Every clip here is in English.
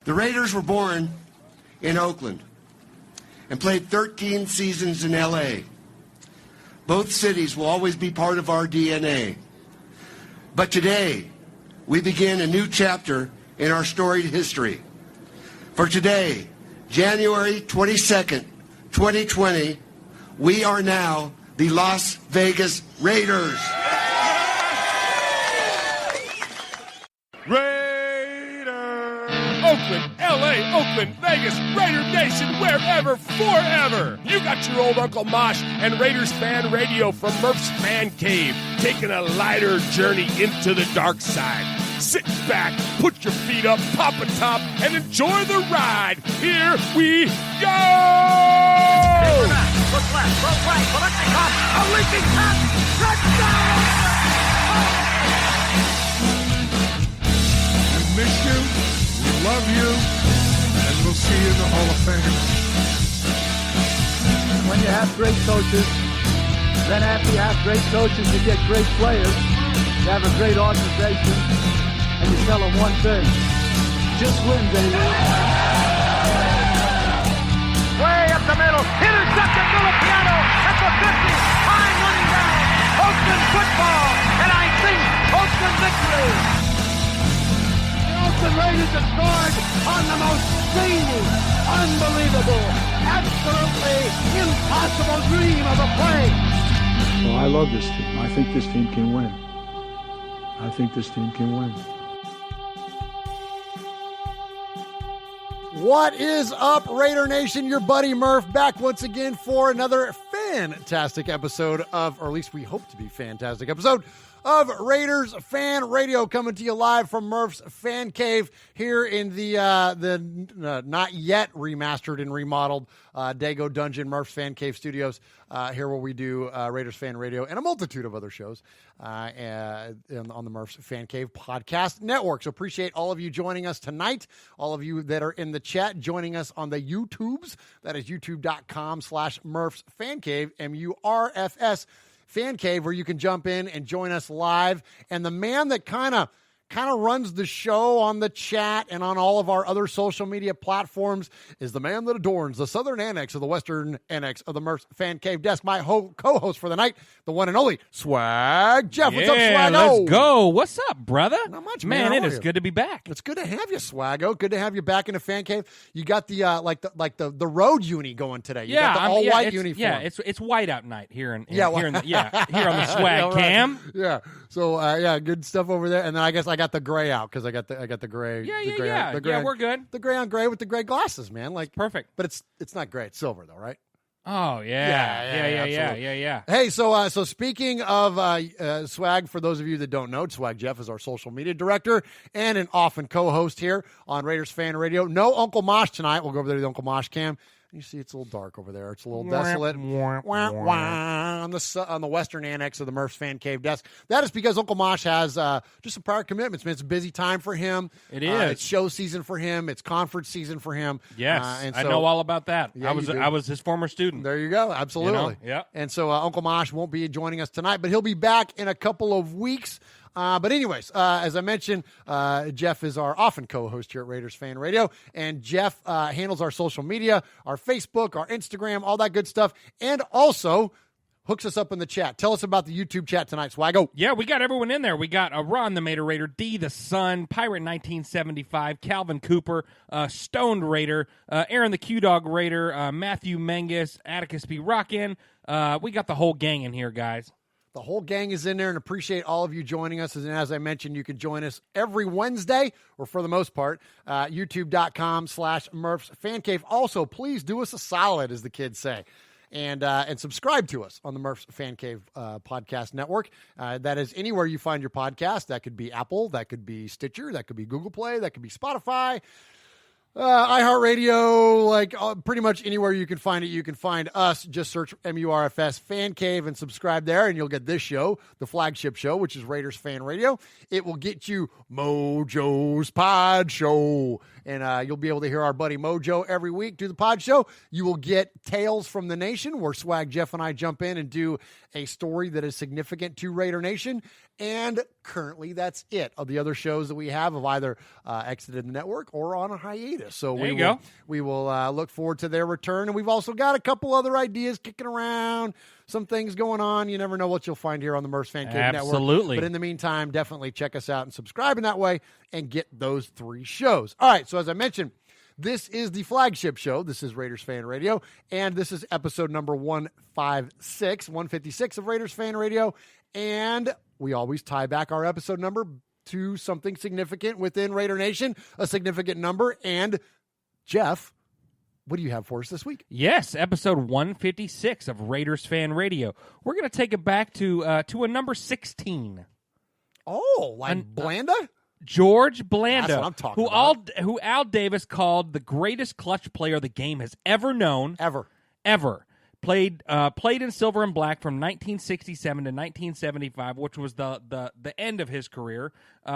The Raiders were born in Oakland and played 13 seasons in L.A. Both cities will always be part of our DNA. But today, we begin a new chapter in our storied history. For today, January 22nd, 2020, we are now the Las Vegas Raiders. Oakland, L.A., Oakland, Vegas, Raider Nation, wherever, forever. You got your old Uncle Mosh and Raiders Fan Radio from Murf's Fan Cave, taking a lighter journey into the dark side. Sit back, put your feet up, pop a top, and enjoy the ride. Here we go! Look left, look right, Kolechnikov, a leaping pass, touchdown! We miss you, we love you, and we'll see you in the Hall of Fame. When you have great coaches, then after you have great coaches, you get great players, you have a great organization, and you tell them one thing, just win, baby. Way up the middle, intercepted Filipiano at the 50, time running down, Oakland football, and I think Oakland victory. The Oakland Raiders have scored on the most zany, unbelievable, absolutely impossible dream of a play. Well, I love this team. I think this team can win. I think this team can win. What is up, Raider Nation? Your buddy Murf back once again for another fantastic episode of, or at least we hope to be fantastic episode of Raiders Fan Radio, coming to you live from Murf's Fan Cave here in the not yet remastered and remodeled Dago Dungeon Murf's Fan Cave Studios, here where we do Raiders Fan Radio and a multitude of other shows on the Murf's Fan Cave Podcast Network. So appreciate all of you joining us tonight, all of you that are in the chat joining us on the YouTubes. That is youtube.com/Murf's Fan Cave, MURFS Fan Cave, where you can jump in and join us live. And the man that kind of runs the show on the chat and on all of our other social media platforms is the man that adorns the southern annex of the western annex of the Murf's Fan Cave desk. My co-host for the night, the one and only Swag Jeff. What's up, Swaggo? Let's go. What's up, brother? Not much, man. How It are is you? good to be back. It's good to have you, Swaggo. Good to have you back in the Fan Cave. You got the the road uni going today. You got the all white uniform. Yeah, it's white out night here on the Yeah, Swag right. Cam. Yeah. So good stuff over there. And then I guess I got the gray out because I got the gray. Yeah, we're good. The gray on gray with the gray glasses, man. Like perfect. But it's not gray. It's silver though, right? Oh yeah. Hey, so speaking of Swag, for those of you that don't know, Swag Jeff is our social media director and an often co-host here on Raiders Fan Radio. No Uncle Mosh tonight. We'll go over there to the Uncle Mosh cam. You see, it's a little dark over there. It's a little desolate. On the western annex of the Murf's Fan Cave desk. That is because Uncle Mosh has just some prior commitments, man. It's a busy time for him. It is. It's show season for him. It's conference season for him. Yes, and so, I know all about that. Yeah, I was his former student. There you go. Absolutely. Yeah. And so Uncle Mosh won't be joining us tonight, but he'll be back in a couple of weeks. But anyways, as I mentioned, Jeff is our often co-host here at Raiders Fan Radio, and Jeff handles our social media, our Facebook, our Instagram, all that good stuff, and also hooks us up in the chat. Tell us about the YouTube chat tonight, Swaggo. Yeah, we got everyone in there. We got Ron the Mater Raider, D the Sun, Pirate 1975, Calvin Cooper, Stoned Raider, Aaron the Q-Dog Raider, Matthew Menges, Atticus P. Rockin'. We got the whole gang in here, guys. The whole gang is in there, and appreciate all of you joining us. And as I mentioned, you can join us every Wednesday, or for the most part, youtube.com/Murf's Fan Cave. Also, please do us a solid, as the kids say, and subscribe to us on the Murf's Fan Cave podcast network. That is anywhere you find your podcast. That could be Apple, that could be Stitcher, that could be Google Play, that could be Spotify, iHeartRadio, like pretty much anywhere you can find it, you can find us. Just search MURFS Fan Cave and subscribe there, and you'll get this show, the flagship show, which is Raiders Fan Radio. It will get you Mojo's Pod Show, and you'll be able to hear our buddy Mojo every week do the pod show. You will get Tales from the Nation, where Swag Jeff and I jump in and do a story that is significant to Raider Nation. And currently, that's it. Of the other shows that we have either exited the network or on a hiatus. So we will look forward to their return. And we've also got a couple other ideas kicking around, some things going on. You never know what you'll find here on the Murph's Fan Cave Network. Absolutely. But in the meantime, definitely check us out and subscribe in that way and get those 3 shows. All right, so as I mentioned, this is the flagship show. This is Raiders Fan Radio, and this is episode number 156 of Raiders Fan Radio. And we always tie back our episode number to something significant within Raider Nation, a significant number. And Jeff, what do you have for us this week? Yes, episode 156 of Raiders Fan Radio. We're going to take it back to a number 16. Oh, like Blanda? George Blanda, That's what I'm talking about. Who Al Davis called the greatest clutch player the game has ever known. Ever. Played in silver and black from 1967 to 1975, which was the end of his career.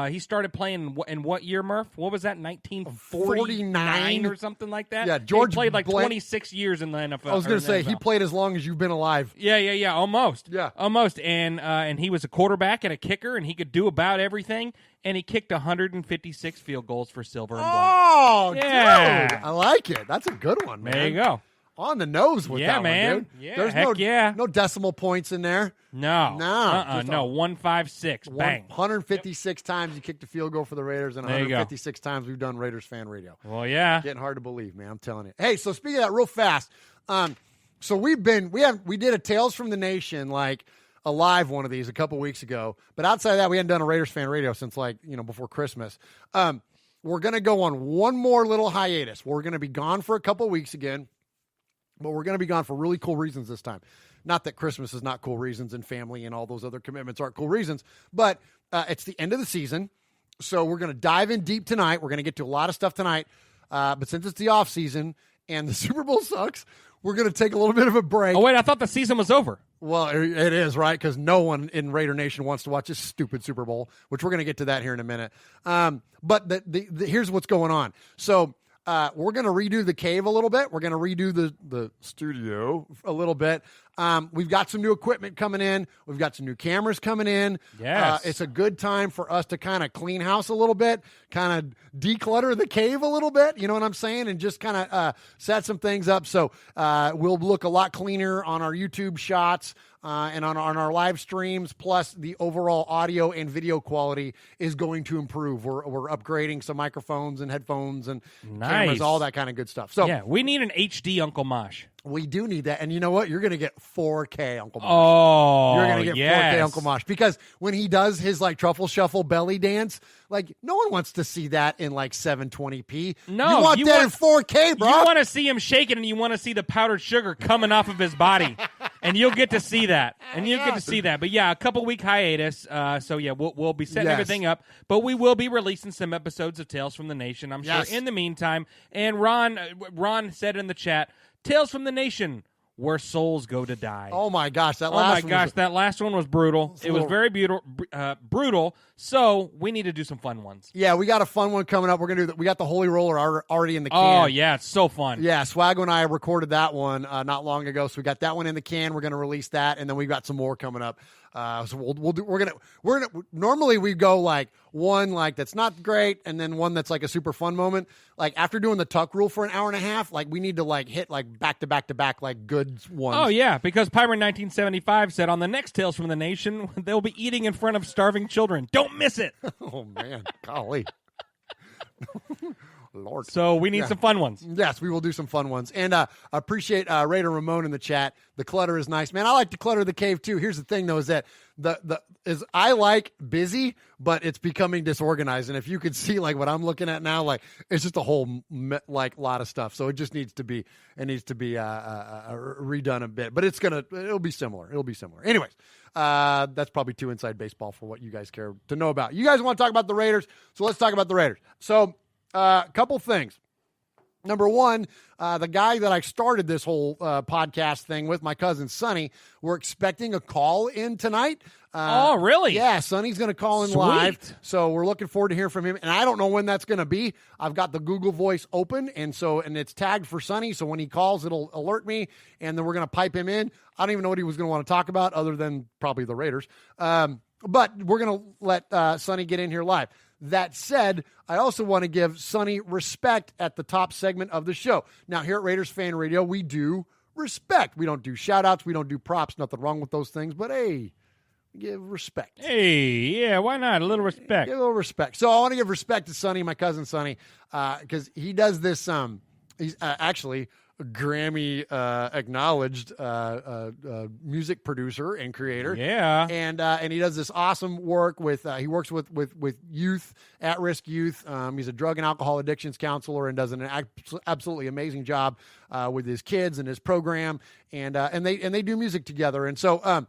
He started playing in what year, Murph? What was that, 1949 or something like that? Yeah, George he played like 26 years in the NFL. I was going to say, he played as long as you've been alive. Yeah, almost. Yeah. Almost. And he was a quarterback and a kicker, and he could do about everything, and he kicked 156 field goals for silver and black. Oh, yeah. dude. I like it. That's a good one, man. There you go. On the nose with that man. one, dude. Yeah, There's no decimal points in there. No. No. 156. Bang. 156 times you kicked a field goal for the Raiders, and 156 times we've done Raiders Fan Radio. Well, yeah. Getting hard to believe, man. I'm telling you. Hey, so speaking of that real fast, so we did a Tales from the Nation, like a live one of these a couple weeks ago. But outside of that, we hadn't done a Raiders Fan Radio since before Christmas. We're going to go on one more little hiatus. We're going to be gone for a couple weeks again. But we're going to be gone for really cool reasons this time. Not that Christmas is not cool reasons and family and all those other commitments aren't cool reasons, but it's the end of the season. So we're going to dive in deep tonight. We're going to get to a lot of stuff tonight. But since it's the off season and the Super Bowl sucks, we're going to take a little bit of a break. Oh, wait, I thought the season was over. Well, it is, right? Because no one in Raider Nation wants to watch this stupid Super Bowl, which we're going to get to that here in a minute. But here's what's going on. So we're going to redo the cave a little bit. We're going to redo the studio a little bit. We've got some new equipment coming in. We've got some new cameras coming in. Yes. It's a good time for us to kind of clean house a little bit, kind of declutter the cave a little bit, you know what I'm saying, and just kind of set some things up. So we'll look a lot cleaner on our YouTube shots and on our live streams, plus the overall audio and video quality is going to improve. We're upgrading some microphones and headphones and cameras, all that kind of good stuff. So yeah, we need an HD Uncle Mosh. We do need that. And you know what? You're going to get 4K Uncle Mosh. Oh, you're going to get 4K Uncle Mosh. Because when he does his truffle shuffle belly dance, no one wants to see that in 720p. No. You want that in 4K, bro. You want to see him shaking, and you want to see the powdered sugar coming off of his body. And you'll get to see that. But yeah, a couple-week hiatus. So yeah, we'll be setting everything up. But we will be releasing some episodes of Tales from the Nation, I'm sure, in the meantime. And Ron said in the chat, Tales from the Nation, where souls go to die. Oh my gosh, that last one was brutal. It was very brutal. So we need to do some fun ones. Yeah, we got a fun one coming up. We're gonna do that. We got the Holy Roller already in the can. Oh yeah, it's so fun. Yeah, Swaggo and I recorded that one not long ago, so we got that one in the can. We're gonna release that, and then we've got some more coming up. So we're gonna normally we go one that's not great, and then one that's a super fun moment. After doing the tuck rule for an hour and a half, we need to hit back to back to back good ones. Oh yeah, because Pirate 1975 said on the next Tales from the Nation they'll be eating in front of starving children. Don't miss it. Oh man, golly. Lord. So we need some fun ones. Yes, we will do some fun ones. And I appreciate Raider Ramon in the chat. The clutter is nice. Man, I like to clutter the cave too. Here's the thing though, is that I like busy, but it's becoming disorganized. And if you could see what I'm looking at now, it's just a whole lot of stuff. So it just needs to be redone a bit. But it'll be similar. Anyways, that's probably too inside baseball for what you guys care to know about. You guys want to talk about the Raiders, so let's talk about the Raiders. So a couple things. Number one, the guy that I started this whole podcast thing with, my cousin Sonny, we're expecting a call in tonight. Oh, really? Yeah, Sonny's going to call in Sweet. live. So we're looking forward to hearing from him. And I don't know when that's going to be. I've got the Google Voice open, and it's tagged for Sonny. So when he calls, it'll alert me, and then we're going to pipe him in. I don't even know what he was going to want to talk about other than probably the Raiders. But we're going to let Sonny get in here live. That said, I also want to give Sonny respect at the top segment of the show. Now, here at Raiders Fan Radio, we do respect. We don't do shout-outs. We don't do props. Nothing wrong with those things. But, hey, give respect. Hey, yeah, why not? A little respect. Give a little respect. So I want to give respect to Sonny, my cousin Sonny, because he does this. He's actually a Grammy acknowledged music producer and creator. Yeah, and he does this awesome work with. He works with youth, at-risk youth. He's a drug and alcohol addictions counselor and does an absolutely amazing job with his kids and his program. And they do music together. And so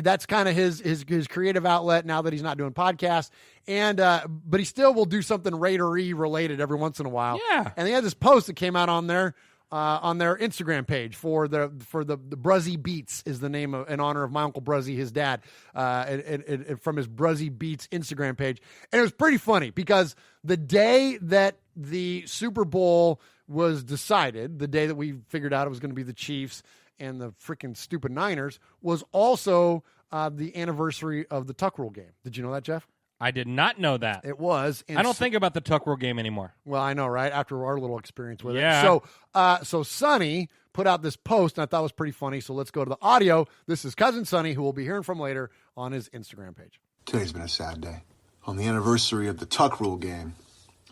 that's kind of his creative outlet now that he's not doing podcasts. And but he still will do something Raider-y related every once in a while. Yeah. And he had this post that came out on their Instagram page for the Bruzzy Beats is the name in honor of my Uncle Bruzzy, his dad, and from his Bruzzy Beats Instagram page. And it was pretty funny because the day that the Super Bowl was decided, the day that we figured out it was going to be the Chiefs and the freaking stupid Niners, was also the anniversary of the Tuck Rule game. Did you know that, Jeff? I did not know that. It was. I don't think about the Tuck Rule game anymore. Well, I know, right? After our little experience with Yeah. it. So Sonny put out this post, and I thought it was pretty funny. So let's go to the audio. This is Cousin Sonny, who we'll be hearing from later on his Instagram page. Today's been a sad day. On the anniversary of the Tuck Rule game,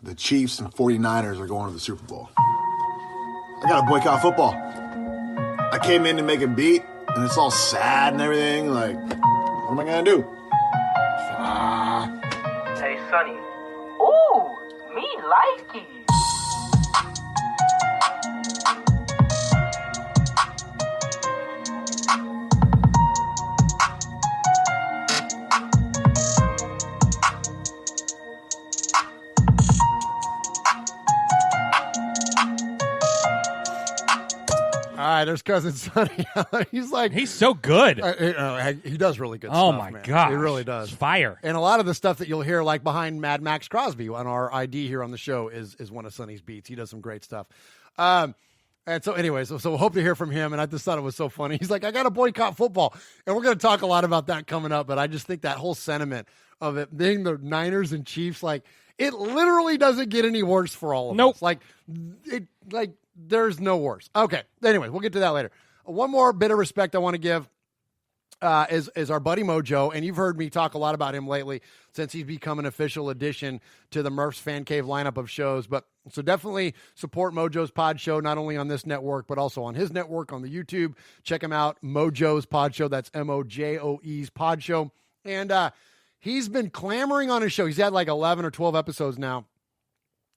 the Chiefs and 49ers are going to the Super Bowl. I got to boycott football. I came in to make a beat, and it's all sad and everything. Like, what am I going to do? Hey, Sonny. Ooh, me like it. All right, there's Cousin Sonny. He's so good. He does really good Oh stuff, my man. gosh. He really does. It's fire. And a lot of the stuff that you'll hear, like behind Mad Max Crosby on our ID here on the show, is one of Sonny's beats. He does some great stuff. And so anyways, so we'll hope to hear from him. And I just thought it was so funny. He's like, I got to boycott football. And we're going to talk a lot about that coming up. But I just think that whole sentiment of it being the Niners and Chiefs, like, it literally doesn't get any worse for all of Nope. us. There's no worse. Okay. Anyway, we'll get to that later. One more bit of respect I want to give is our buddy Mojo, and you've heard me talk a lot about him lately since he's become an official addition to the Murph's Fan Cave lineup of shows. But so definitely support Mojo's Pod Show, not only on this network, but also on his network on the YouTube. Check him out, Mojo's Pod Show. That's MOJOE's Pod Show. And he's been clamoring on his show. He's had like 11 or 12 episodes now.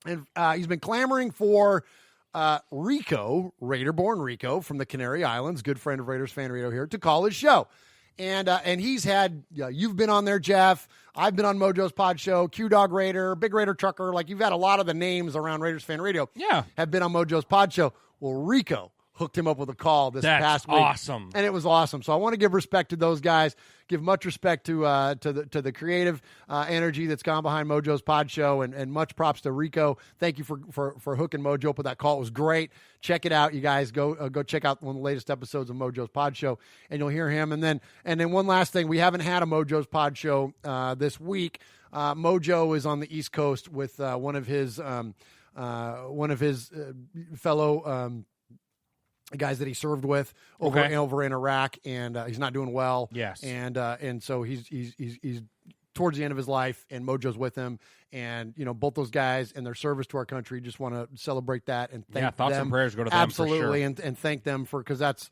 And he's been clamoring for Rico, Raider-born Rico from the Canary Islands, good friend of Raiders Fan Radio here, to call his show. And he's had, you've been on there, Jeff. I've been on Mojo's Pod Show, Q-Dog Raider, Big Raider Trucker. Like, you've had a lot of the names around Raiders Fan Radio have been on Mojo's Pod Show. Well, Rico hooked him up with a call this past week. Awesome. And it was awesome. So I want to give respect to those guys, give much respect to the creative energy that's gone behind Mojo's Pod Show, and much props to Rico. Thank you for hooking Mojo up with that call. It was great. Check it out, you guys. Go check out one of the latest episodes of Mojo's Pod Show, and you'll hear him. And then one last thing, we haven't had a Mojo's Pod Show this week. Mojo is on the East Coast with one of his fellow guys that he served with over in Iraq, and he's not doing well. Yes, and so he's towards the end of his life, and Mojo's with him, and both those guys and their service to our country. Just want to celebrate that and thank them. Thoughts and prayers go to them absolutely, for sure. and thank them for, because that's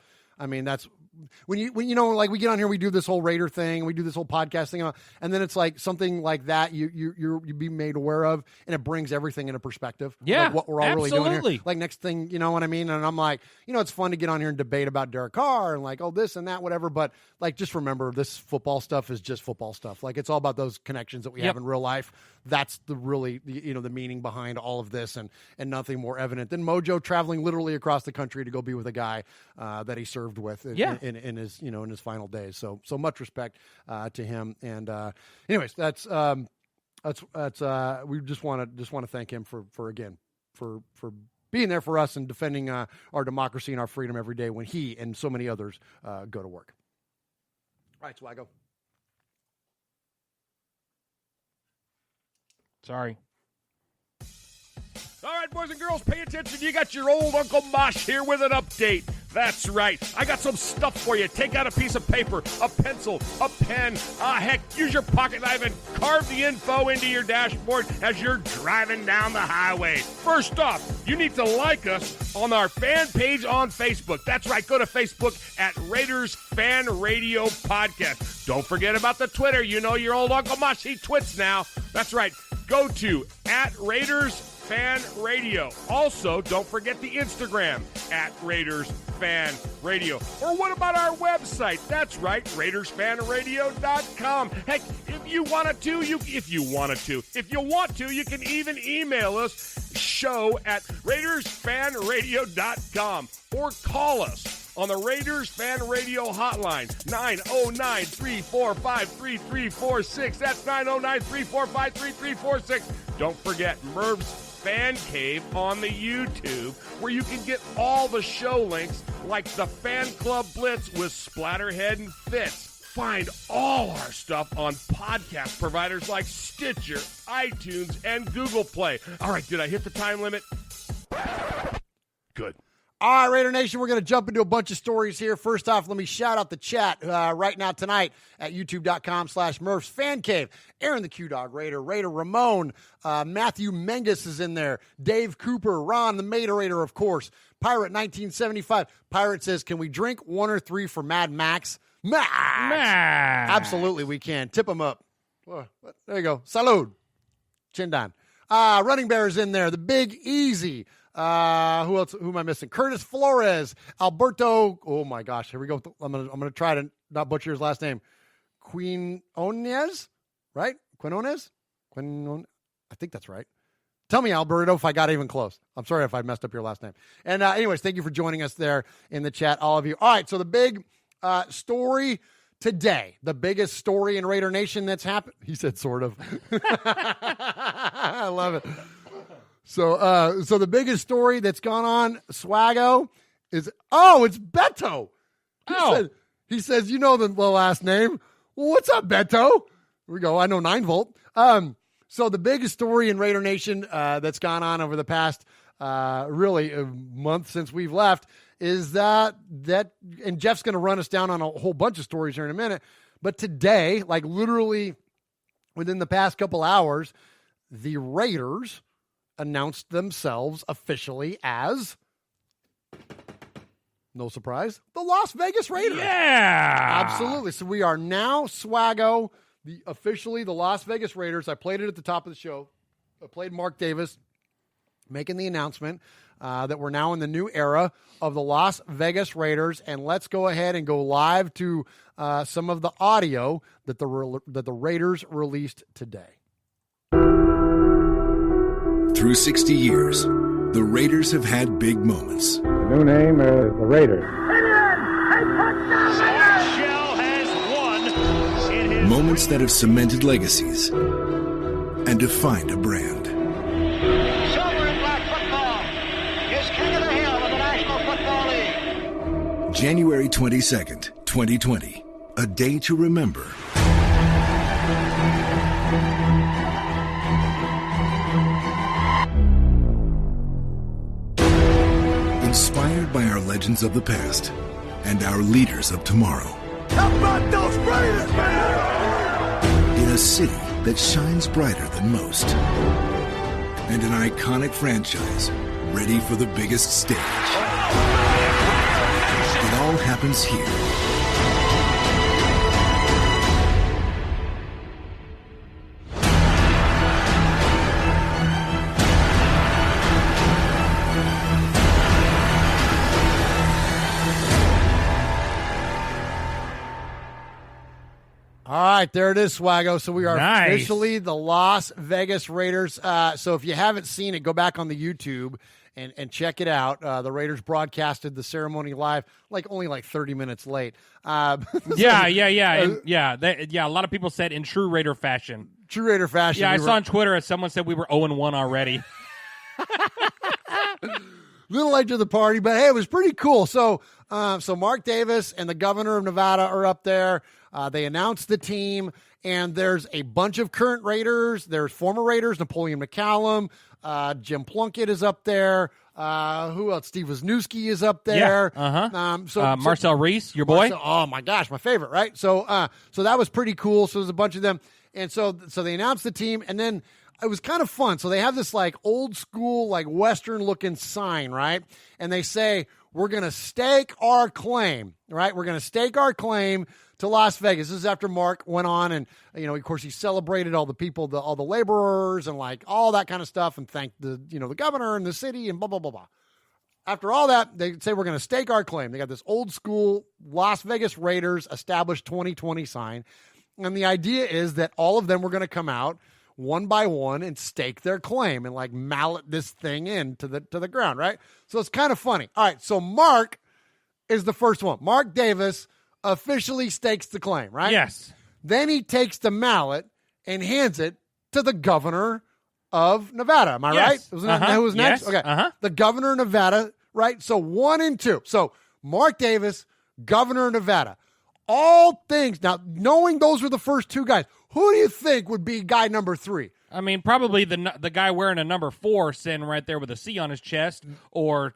when you know, like we get on here, we do this whole Raider thing, we do this whole podcast thing, and then it's like something like that you be made aware of, and it brings everything into perspective. Yeah, like what we're all really doing absolutely. here. Like next thing, you know what I mean? And I'm like, it's fun to get on here and debate about Derek Carr and like, oh, this and that, whatever. But like, just remember, this football stuff is just football stuff. Like, it's all about those connections that we have in real life. That's the really, the meaning behind all of this, and nothing more evident than Mojo traveling literally across the country to go be with a guy that he served with in his in his final days. So much respect to him. And anyways, that's we just want to thank him for being there for us and defending our democracy and our freedom every day when he and so many others go to work. All right, Swaggo. Sorry. All right, boys and girls, pay attention. You got your old Uncle Mosh here with an update. That's right. I got some stuff for you. Take out a piece of paper, a pencil, a pen. Heck, use your pocket knife and carve the info into your dashboard as you're driving down the highway. First off, you need to like us on our fan page on Facebook. That's right. Go to Facebook at Raiders Fan Radio Podcast. Don't forget about the Twitter. You know your old Uncle Mosh, he twits now. That's right. Go to at Raiders Fan Radio. Also, don't forget the Instagram at Raiders Fan Radio. Or what about our website? That's right, RaidersFanRadio.com. Heck, if you want to, you can even email us, show at RaidersFanRadio.com, or call us on the Raiders Fan Radio hotline, 909-345-3346. That's 909-345-3346. Don't forget Murf's Fan Cave on the YouTube, where you can get all the show links like the Fan Club Blitz with Splatterhead and Fitz. Find all our stuff on podcast providers like Stitcher, iTunes, and Google Play. All right, did I hit the time limit? Good. All right, Raider Nation, we're going to jump into a bunch of stories here. First off, let me shout out the chat right now tonight at youtube.com/Murph's Fan Cave. Aaron the Q-Dog Raider, Raider Ramon, Matthew Menges is in there, Dave Cooper, Ron the Mater Raider, of course, Pirate 1975. Pirate says, can we drink 1 or 3 for Mad Max? Max! Absolutely, we can. Tip him up. There you go. Salud. Chindan. Running Bear is in there. The Big Easy. Who else? Who am I missing? Curtis Flores, Alberto. Oh my gosh, here we go. I'm gonna try to not butcher his last name. Quinones, right? Quinones. I think that's right. Tell me, Alberto, if I got even close. I'm sorry if I messed up your last name. And anyways, thank you for joining us there in the chat, all of you. All right, so the big story today, the biggest story in Raider Nation that's happened. He said, sort of. I love it. So the biggest story that's gone on, Swaggo, is, it's Beto. He says, you know the last name. Well, what's up, Beto? Here we go. I know 9-volt. So the biggest story in Raider Nation that's gone on over the past really a month since we've left is that and Jeff's going to run us down on a whole bunch of stories here in a minute. But today, like literally within the past couple hours, the Raiders announced themselves officially as, no surprise, the Las Vegas Raiders. Yeah! Absolutely. So we are now, Swaggo, officially the Las Vegas Raiders. I played it at the top of the show. I played Mark Davis making the announcement that we're now in the new era of the Las Vegas Raiders. And let's go ahead and go live to some of the audio that the Raiders released today. Through 60 years, the Raiders have had big moments. The new name is the Raiders. Moments that have cemented legacies and defined a brand. Silver and black football is king of the hill of the National Football League. January 22nd, 2020. A day to remember. Inspired by our legends of the past and our leaders of tomorrow. How about those Raiders, man? In a city that shines brighter than most. And an iconic franchise ready for the biggest stage. It all all happens here. All right, there it is, Swaggo. So we are Nice. officially the Las Vegas Raiders. So if you haven't seen it, go back on the YouTube and check it out. The Raiders broadcasted the ceremony live, only 30 minutes late. Yeah. A lot of people said in true Raider fashion. True Raider fashion. Yeah, I saw on Twitter someone said we were 0-1 already. Little late to the party, but hey, it was pretty cool. So Mark Davis and the governor of Nevada are up there. They announced the team, and there's a bunch of current Raiders. There's former Raiders, Napoleon McCallum, Jim Plunkett is up there. Who else? Steve Wisniewski is up there. Yeah, Marcel Reese, your boy. Oh my gosh, my favorite, right? So that was pretty cool. So there's a bunch of them, and so they announced the team, and then it was kind of fun. So they have this old school, Western looking sign, right? And they say, we're going to stake our claim, right? We're going to stake our claim to Las Vegas. This is after Mark went on and, of course, he celebrated all the people, all the laborers and all that kind of stuff and thanked the governor and the city and blah, blah, blah, blah. After all that, they say we're going to stake our claim. They got this old school Las Vegas Raiders established 2020 sign. And the idea is that all of them were going to come out one by one and stake their claim and mallet this thing into the ground, right? So it's kind of funny. All right, so Mark is the first one. Mark Davis officially stakes the claim, right? Yes. Then he takes the mallet and hands it to the governor of Nevada. Am I right? Wasn't that who was next? Yes. Okay. The governor of Nevada, right? So 1 and 2. So Mark Davis, governor of Nevada. All things. Now, knowing those were the first two guys, who do you think would be guy number 3? I mean, probably the guy wearing a number 4 sitting right there with a C on his chest, or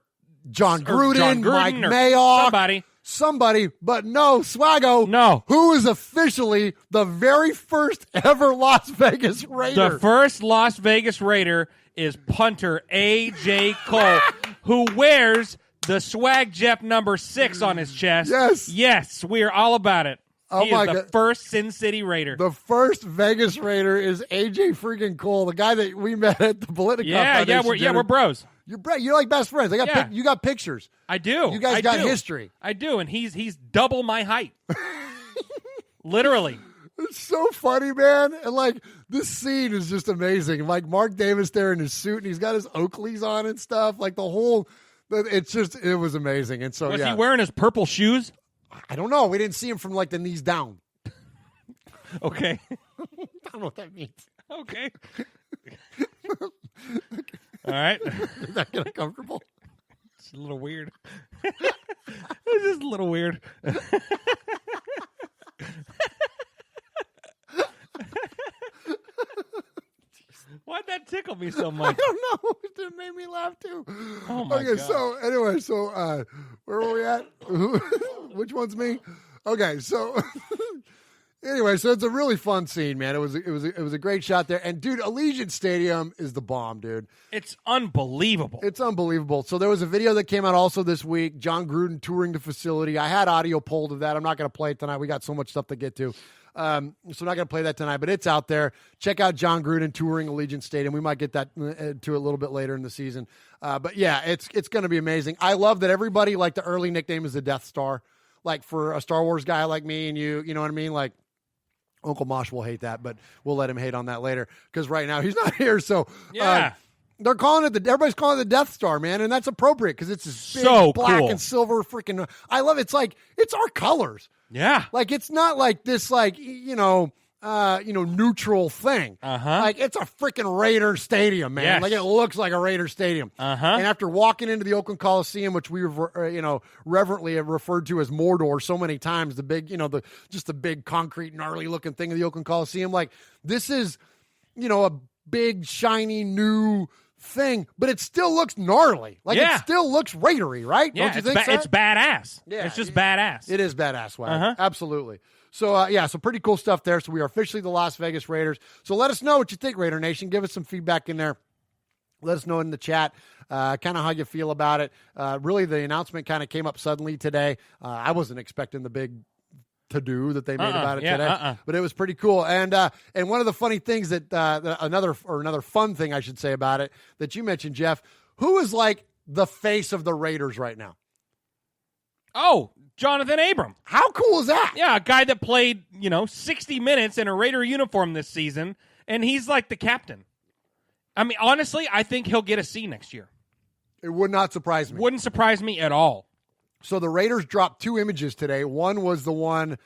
John Gruden, Mike or Mayock. Somebody, but no, Swaggo. No. Who is officially the very first ever Las Vegas Raider? The first Las Vegas Raider is punter A.J. Cole, who wears the Swag Jeff number 6 on his chest. Yes. Yes, we are all about it. Oh he my is the God. first Sin City Raider. The first Vegas Raider is A.J. freaking Cole, the guy that we met at the Politico Foundation dinner. We're bros. You're like best friends. You got pictures. I do. You guys got history. I do, and he's double my height. Literally. It's so funny, man. And this scene is just amazing. Mark Davis there in his suit, and he's got his Oakleys on and stuff. It was amazing. And so was he wearing his purple shoes? I don't know. We didn't see him from the knees down. Okay. I don't know what that means. Okay. All right. Is that kind of comfortable? It's a little weird. It's just a little weird. Why'd that tickle me so much? I don't know. It made me laugh too. Oh my God. So anyway, where were we at? Which one's me? Okay, so anyway, so it's a really fun scene, man. It was a great shot there. And dude, Allegiant Stadium is the bomb, dude. It's unbelievable. It's unbelievable. So there was a video that came out also this week, John Gruden touring the facility. I had audio pulled of that. I'm not going to play it tonight. We got so much stuff to get to. So I'm not going to play that tonight, but it's out there. Check out John Gruden touring Allegiant Stadium. We might get that to a little bit later in the season. But yeah, it's going to be amazing. I love that everybody, the early nickname is the Death Star. For a Star Wars guy like me and you know what I mean? Uncle Mosh will hate that, but we'll let him hate on that later because right now he's not here. So yeah. They're calling it everybody's calling it the Death Star, man, and that's appropriate because it's this big so black cool. and silver freaking. I love it. It's our colors. Yeah, it's not this neutral thing. It's a freaking Raider stadium, man. Yes. It looks like a Raider stadium. And after walking into the Oakland Coliseum, which we reverently have referred to as Mordor so many times, the big, the big concrete gnarly looking thing of the Oakland Coliseum, this is, a big shiny new thing, but it still looks gnarly. It still looks Raidery, right? Yeah, Don't you think so? It's badass. Yeah, it's just badass. It is badass, wow. Absolutely. So, so pretty cool stuff there. So we are officially the Las Vegas Raiders. So let us know what you think, Raider Nation. Give us some feedback in there Let us know in the chat kind of how you feel about it. Really, the announcement kind of came up suddenly today. I wasn't expecting the big to-do that they made about it today, but it was pretty cool. And one of the funny things that another fun thing I should say about it that you mentioned, Jeff, who is like the face of the Raiders right now? Oh, Jonathan Abram. How cool is that? Yeah, a guy that played 60 minutes in a Raider uniform this season, and he's like the captain. I mean, honestly, I think he'll get a C next year. It would not surprise me. Wouldn't surprise me at all. So the Raiders dropped 2 images today. One was the one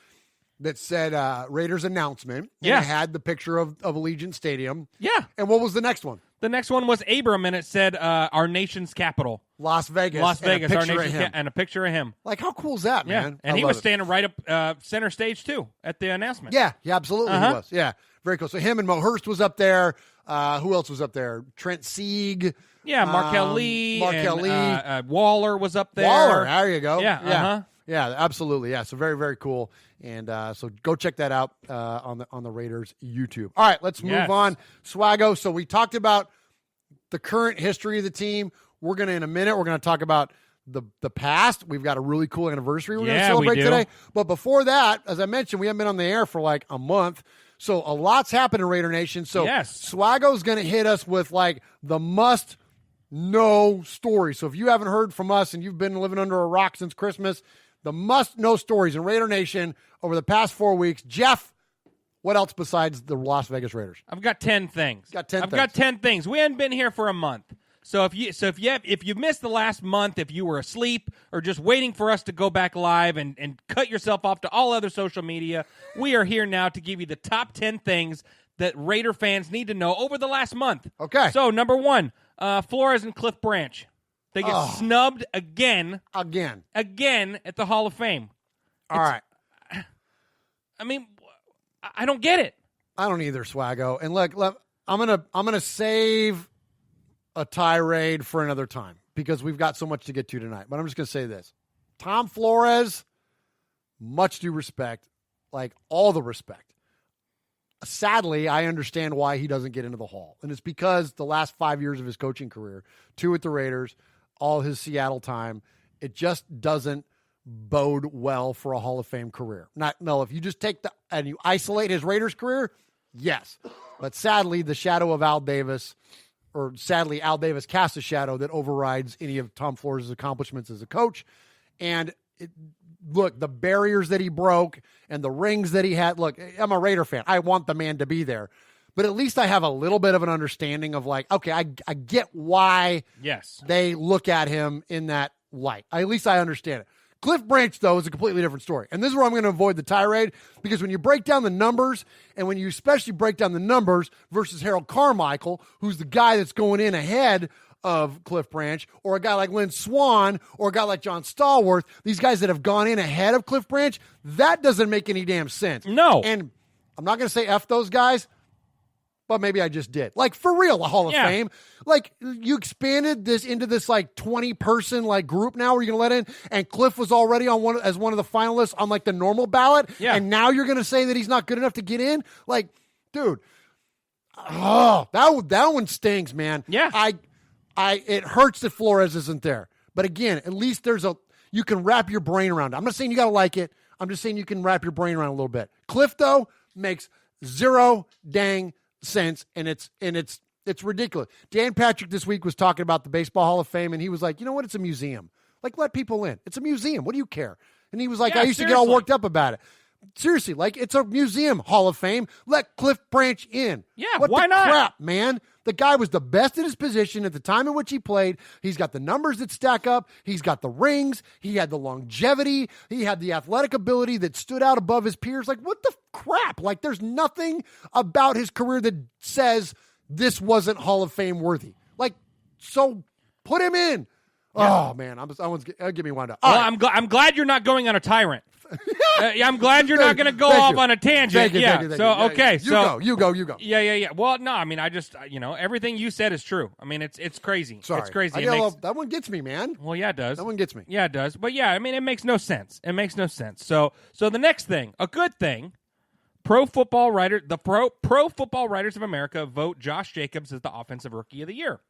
that said Raiders announcement. And it had the picture of Allegiant Stadium. Yeah. And what was the next one? The next one was Abram, and it said our nation's capital. Las Vegas. Las Vegas, and our nation's and a picture of him. Like, how cool is that, man? And he was standing right up center stage, too, at the announcement. Yeah, absolutely he was. Yeah, very cool. So him and Mo Hurst was up there. Who else was up there? Trent Sieg. Yeah, Markel Lee. Waller was up there. Waller, there you go. Yeah, Yeah, absolutely. Yeah, so very, very cool. And so go check that out on the Raiders YouTube. All right, let's move on. Swaggo. So we talked about the current history of the team. We're going to, in a minute, we're going to talk about the past. We've got a really cool anniversary we're going to celebrate today. But before that, as I mentioned, we haven't been on the air for like a month. So a lot's happened in Raider Nation. So Swaggo's going to hit us with like the must-know story. So if you haven't heard from us and you've been living under a rock since Christmas, the must-know stories in Raider Nation over the past 4 weeks. Jeff, what else besides the Las Vegas Raiders? I've got 10 things. Got 10 things. We hadn't been here for a month. So if you missed the last month, if you were asleep or just waiting for us to go back live and cut yourself off to all other social media, we are here now to give you the top 10 things that Raider fans need to know over the last month. Okay. So number 1, Flores and Cliff Branch. They get snubbed again at the Hall of Fame. All right. I mean, I don't get it. I don't either, Swaggo. And look, I'm gonna save a tirade for another time because we've got so much to get to tonight. But I'm just gonna say this: Tom Flores, much due respect, like all the respect. Sadly, I understand why he doesn't get into the Hall, and it's because the last 5 years of his coaching career, 2 at the Raiders, all his Seattle time, it just doesn't bode well for a Hall of Fame career. If you just take and you isolate his Raiders career, yes. But sadly, the shadow of Al Davis, or sadly, Al Davis casts a shadow that overrides any of Tom Flores' accomplishments as a coach. And look, the barriers that he broke and the rings that he had. Look, I'm a Raider fan. I want the man to be there. But at least I have a little bit of an understanding of like, okay, I get why they look at him in that light. At least I understand it. Cliff Branch, though, is a completely different story. And this is where I'm going to avoid the tirade, because when you break down the numbers, and when you especially break down the numbers versus Harold Carmichael, who's the guy that's going in ahead of Cliff Branch, or a guy like Lynn Swann, or a guy like John Stallworth, these guys that have gone in ahead of Cliff Branch, that doesn't make any damn sense. No. And I'm not going to say F those guys, but maybe I just did. Like, for real, a Hall of Fame. Like, you expanded this into this, like, 20-person, like, group now where you're going to let in, and Cliff was already on as one of the finalists on, like, the normal ballot, and now you're going to say that he's not good enough to get in? Like, dude, that one stings, man. Yeah. It hurts that Flores isn't there. But again, at least you can wrap your brain around it. I'm not saying you got to like it. I'm just saying you can wrap your brain around it a little bit. Cliff, though, makes zero dang sense, and it's ridiculous. Dan Patrick this week was talking about the Baseball Hall of Fame, and he was like, you know what? It's a museum. Like, let people in. It's a museum. What do you care? And he was like, I used to get all worked up about it. Seriously, like, it's a museum Hall of Fame. Let Cliff Branch in. Yeah, what why the not? Crap, man. The guy was the best at his position at the time in which he played. He's got the numbers that stack up. He's got the rings. He had the longevity. He had the athletic ability that stood out above his peers. Like, what the crap? Like, there's nothing about his career that says this wasn't Hall of Fame worthy. Like, so put him in. Yeah. Oh, man. Give me one up. Well, right. I'm glad you're not going on a tyrant. I'm glad you're not going to go off on a tangent. Thank you. Okay. You go. Yeah. Well, no, I mean, I just, everything you said is true. I mean, it's crazy. Sorry. It's crazy. That one gets me, man. Well, yeah, it does. That one gets me. Yeah, it does. But yeah, I mean, it makes no sense. So the next thing, a good thing, Pro Football Writers of America vote Josh Jacobs as the Offensive Rookie of the Year,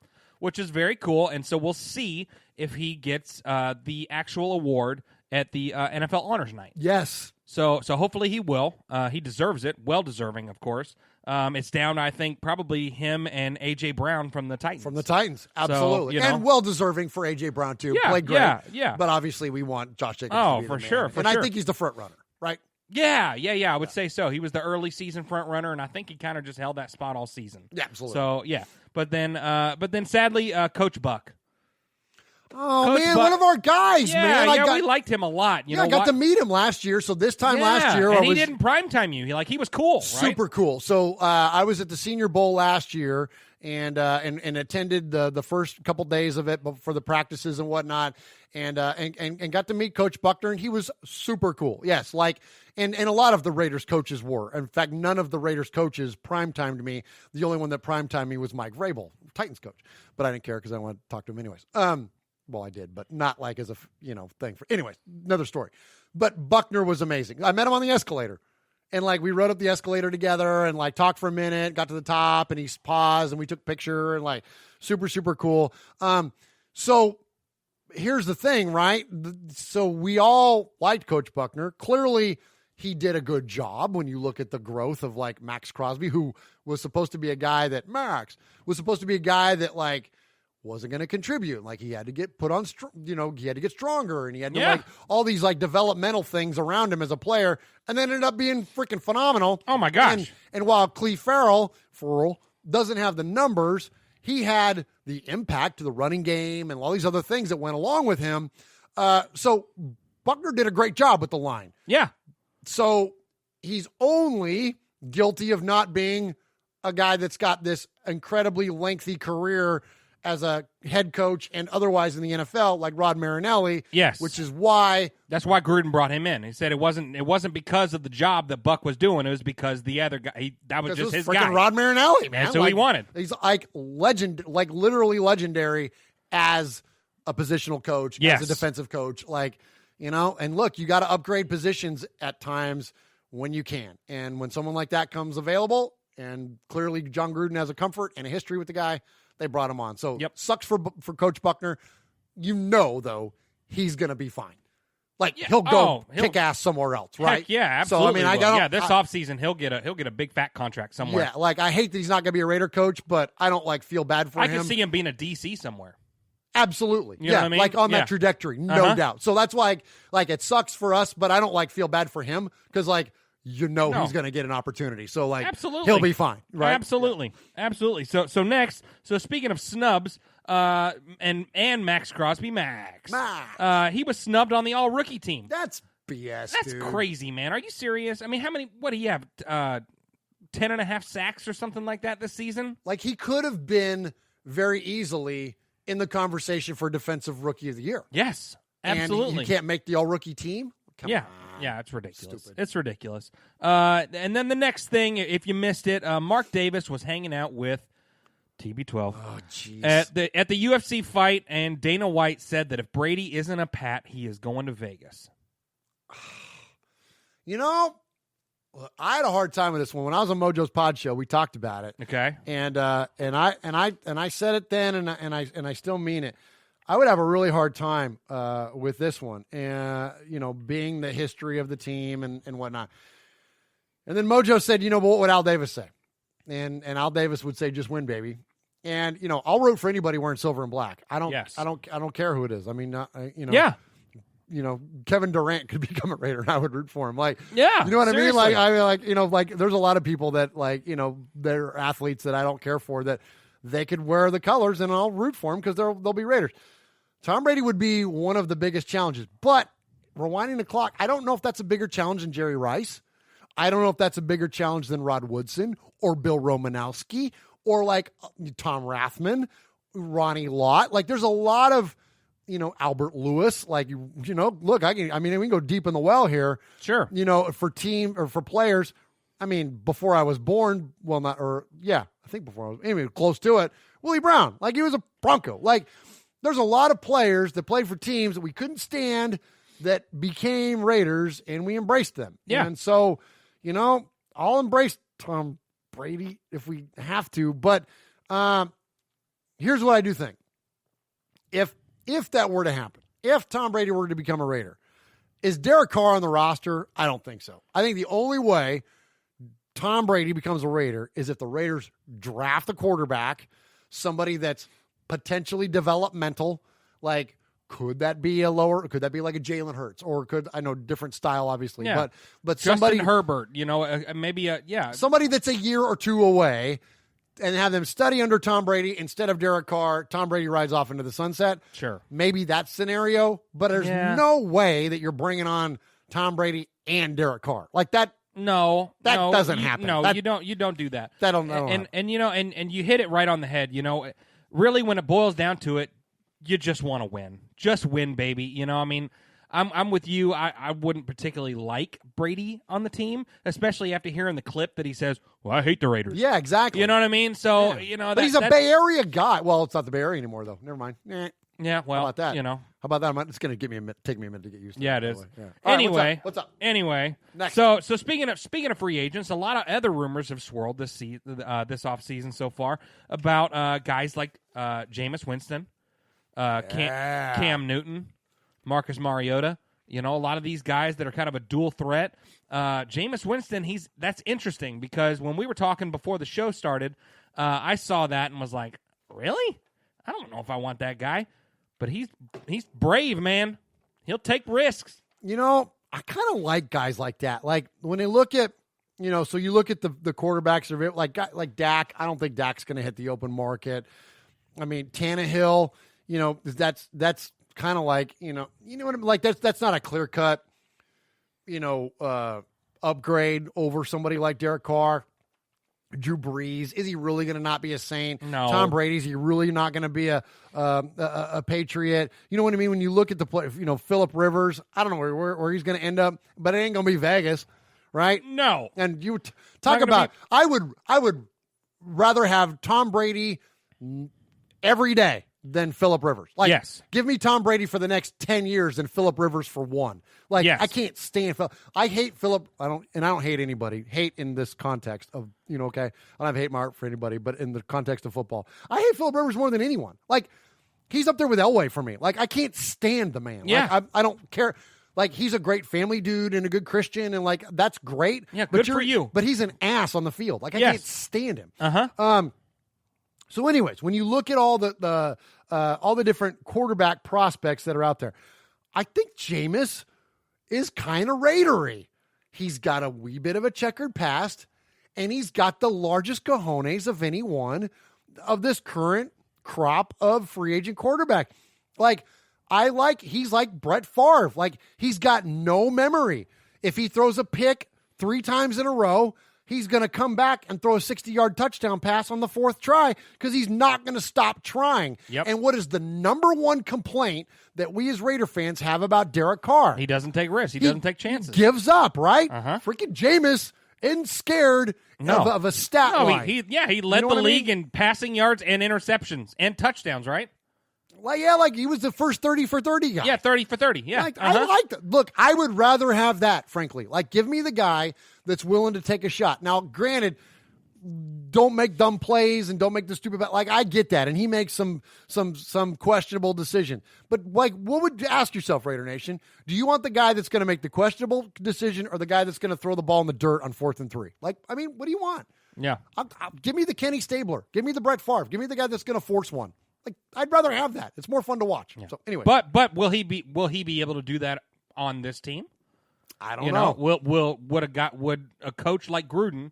which is very cool. And so we'll see if he gets the actual award at the NFL Honors Night. Yes. So hopefully he will. He deserves it. Well deserving, of course. It's down, I think, probably him and A.J. Brown from the Titans. From the Titans, absolutely. So, and well-deserving for A.J. Brown, too. Yeah, Played great. Yeah. But obviously we want Josh Jacobs to be the for man. sure. And I think he's the front runner, right? Yeah. I would say so. He was the early season front runner, and I think he kind of just held that spot all season. Yeah, absolutely. So, yeah. But then sadly, Coach Buck. Oh, Coach man, Buck, one of our guys, man. We liked him a lot. You know I got what? to meet him last year. So this time last year, and I he was didn't primetime you. He was cool, right? super cool. So I was at the Senior Bowl last year and attended the first couple days of it for the practices and whatnot, and got to meet Coach Buckner, and he was super cool. Yes, and a lot of the Raiders coaches were. In fact, none of the Raiders coaches prime-timed me. The only one that prime-timed me was Mike Vrabel, Titans coach, but I didn't care because I wanted to talk to him anyways. Well, I did, but not as a thing for. Anyways, another story. But Buckner was amazing. I met him on the escalator, and we rode up the escalator together and talked for a minute. Got to the top, and he paused, and we took a picture, and super super cool. So here's the thing, right? So we all liked Coach Buckner. Clearly, he did a good job when you look at the growth of Max Crosby, who was supposed to be a guy that wasn't going to contribute. He had to get put on, he had to get stronger, and he had to all these developmental things around him as a player, and then ended up being freaking phenomenal. Oh my gosh. And while Cleve Farrell doesn't have the numbers, he had the impact to the running game and all these other things that went along with him. So Buckner did a great job with the line. Yeah. So he's only guilty of not being a guy that's got this incredibly lengthy career as a head coach and otherwise in the NFL, like Rod Marinelli. Yes. Which is why. That's why Gruden brought him in. He said it wasn't because of the job that Buck was doing. It was because the other guy, that was just his guy. Rod Marinelli, man. That's who he wanted. He's literally legendary as a positional coach, as a defensive coach. And look, you got to upgrade positions at times when you can. And when someone like that comes available, and clearly John Gruden has a comfort and a history with the guy, they brought him on. So sucks for Coach Buckner. Though, he's going to be fine. He'll kick ass somewhere else, right? Heck yeah, absolutely. So, this offseason he'll get a big fat contract somewhere. Yeah, I hate that he's not going to be a Raider coach, but I don't feel bad for him. I can see him being a DC somewhere. Absolutely. You know what I mean? On that trajectory, no doubt. So that's why it sucks for us, but I don't feel bad for him because he's going to get an opportunity. So absolutely, he'll be fine, right? Absolutely. So next, speaking of snubs, and Max Crosby, he was snubbed on the all rookie team. That's BS. That's dude. crazy, man. Are you serious? I mean, what do you have? 10.5 sacks or something like that this season? He could have been very easily in the conversation for Defensive Rookie of the Year. Yes, absolutely. And you can't make the all rookie team? Come on. Yeah, it's ridiculous. Stupid. It's ridiculous. And then the next thing, if you missed it, Mark Davis was hanging out with TB12 oh, jeez. at the UFC fight, and Dana White said that if Brady isn't a Pat, he is going to Vegas. I had a hard time with this one. When I was on Mojo's Pod Show, we talked about it. Okay. And I said it then, and I still mean it. I would have a really hard time with this one, being the history of the team and whatnot. And then Mojo said, what would Al Davis say? And Al Davis would say, just win, baby. And I'll root for anybody wearing silver and black. I don't care who it is. I mean, yeah. Kevin Durant could become a Raider, and I would root for him. Yeah, you know what seriously. I mean? There's a lot of people that they're athletes that I don't care for that they could wear the colors, and I'll root for them because they'll be Raiders. Tom Brady would be one of the biggest challenges, but rewinding the clock, I don't know if that's a bigger challenge than Jerry Rice. I don't know if that's a bigger challenge than Rod Woodson or Bill Romanowski or Tom Rathman, Ronnie Lott. There's a lot of, Albert Lewis. Look, we can go deep in the well here. Sure. For team or for players. I mean, before I was born, I think before I was, anyway, close to it. Willie Brown, he was a Bronco. There's a lot of players that played for teams that we couldn't stand that became Raiders, and we embraced them. Yeah. And so, I'll embrace Tom Brady if we have to, but here's what I do think. If that were to happen, if Tom Brady were to become a Raider, is Derek Carr on the roster? I don't think so. I think the only way Tom Brady becomes a Raider is if the Raiders draft a quarterback, somebody that's potentially developmental. Like, could that be like a Jalen Hurts, or I know different style, obviously, Yeah. but Justin somebody Herbert, maybe somebody that's a year or two away, and have them study under Tom Brady instead of Derek Carr. Tom Brady rides off into the sunset. Sure. Maybe that scenario, but there's no way that you're bringing on Tom Brady and Derek Carr like that. No, that doesn't happen. No, that, you don't. You don't do that. That don't. And you hit it right on the head. Really, when it boils down to it, you just want to win. Just win, baby. I'm with you. I wouldn't particularly like Brady on the team, especially after hearing the clip that he says, "Well, I hate the Raiders." Yeah, exactly. You know what I mean? So but he's a Bay Area guy. Well, it's not the Bay Area anymore, though. Never mind. Yeah. Well, how about that? How about that? It's going to take me a minute to get used to. Yeah, it is. Yeah. Anyway, right, what's up? Anyway, next. So speaking of free agents, a lot of other rumors have swirled this offseason so far about guys like Jameis Winston, Cam Newton, Marcus Mariota. A lot of these guys that are kind of a dual threat. Jameis Winston, that's interesting because when we were talking before the show started, I saw that and was like, really? I don't know if I want that guy. But he's brave, man. He'll take risks. I kind of like guys like that. Like when they look at, so you look at the quarterbacks like Dak. I don't think Dak's going to hit the open market. I mean, Tannehill, that's kind of like, what I mean? Like that's not a clear cut, upgrade over somebody like Derek Carr. Drew Brees, is he really going to not be a Saint? No. Tom Brady, is he really not going to be a Patriot? You know what I mean? When you look at the play, Phillip Rivers, I don't know where he's going to end up, but it ain't going to be Vegas, right? No. And you talk about, I would rather have Tom Brady every day than Phillip Rivers. Like, yes. Give me Tom Brady for the next 10 years than Phillip Rivers for one. Like, yes. I can't stand Phillip. I hate Phillip. I don't hate anybody. Hate in this context of, okay, I don't have hate my heart for anybody, but in the context of football, I hate Phillip Rivers more than anyone. Like, he's up there with Elway for me. Like, I can't stand the man. Yeah. Like, I don't care. Like, he's a great family dude and a good Christian, and, like, that's great. Yeah, good for you. But he's an ass on the field. Like, I can't stand him. Uh-huh. So anyways, when you look at all the different quarterback prospects that are out there, I think Jameis is kind of Raidery. He's got a wee bit of a checkered past, and he's got the largest cojones of any one of this current crop of free agent quarterback. Like, he's like Brett Favre. Like, he's got no memory. If he throws a pick 3 times in a row, he's going to come back and throw a 60-yard touchdown pass on the 4th try because he's not going to stop trying. Yep. And what is the number one complaint that we as Raider fans have about Derek Carr? He doesn't take risks. He doesn't take chances. He gives up, right? Uh-huh. Freaking Jameis isn't scared of a stat line. He led the league in passing yards and interceptions and touchdowns, right? Like he was the first 30 for 30 guy. Yeah, 30 for 30. Yeah. I like that. Look, I would rather have that, frankly. Like, give me the guy that's willing to take a shot. Now, granted, don't make dumb plays and don't make the stupid. Like, I get that, and he makes some questionable decision. But like, what would you ask yourself, Raider Nation? Do you want the guy that's going to make the questionable decision, or the guy that's going to throw the ball in the dirt on 4th and 3? Like, I mean, what do you want? Yeah. Give me the Kenny Stabler. Give me the Brett Favre. Give me the guy that's going to force one. Like, I'd rather have that. It's more fun to watch. Yeah. So anyway, but will he be able to do that on this team? I don't know. Would a coach like Gruden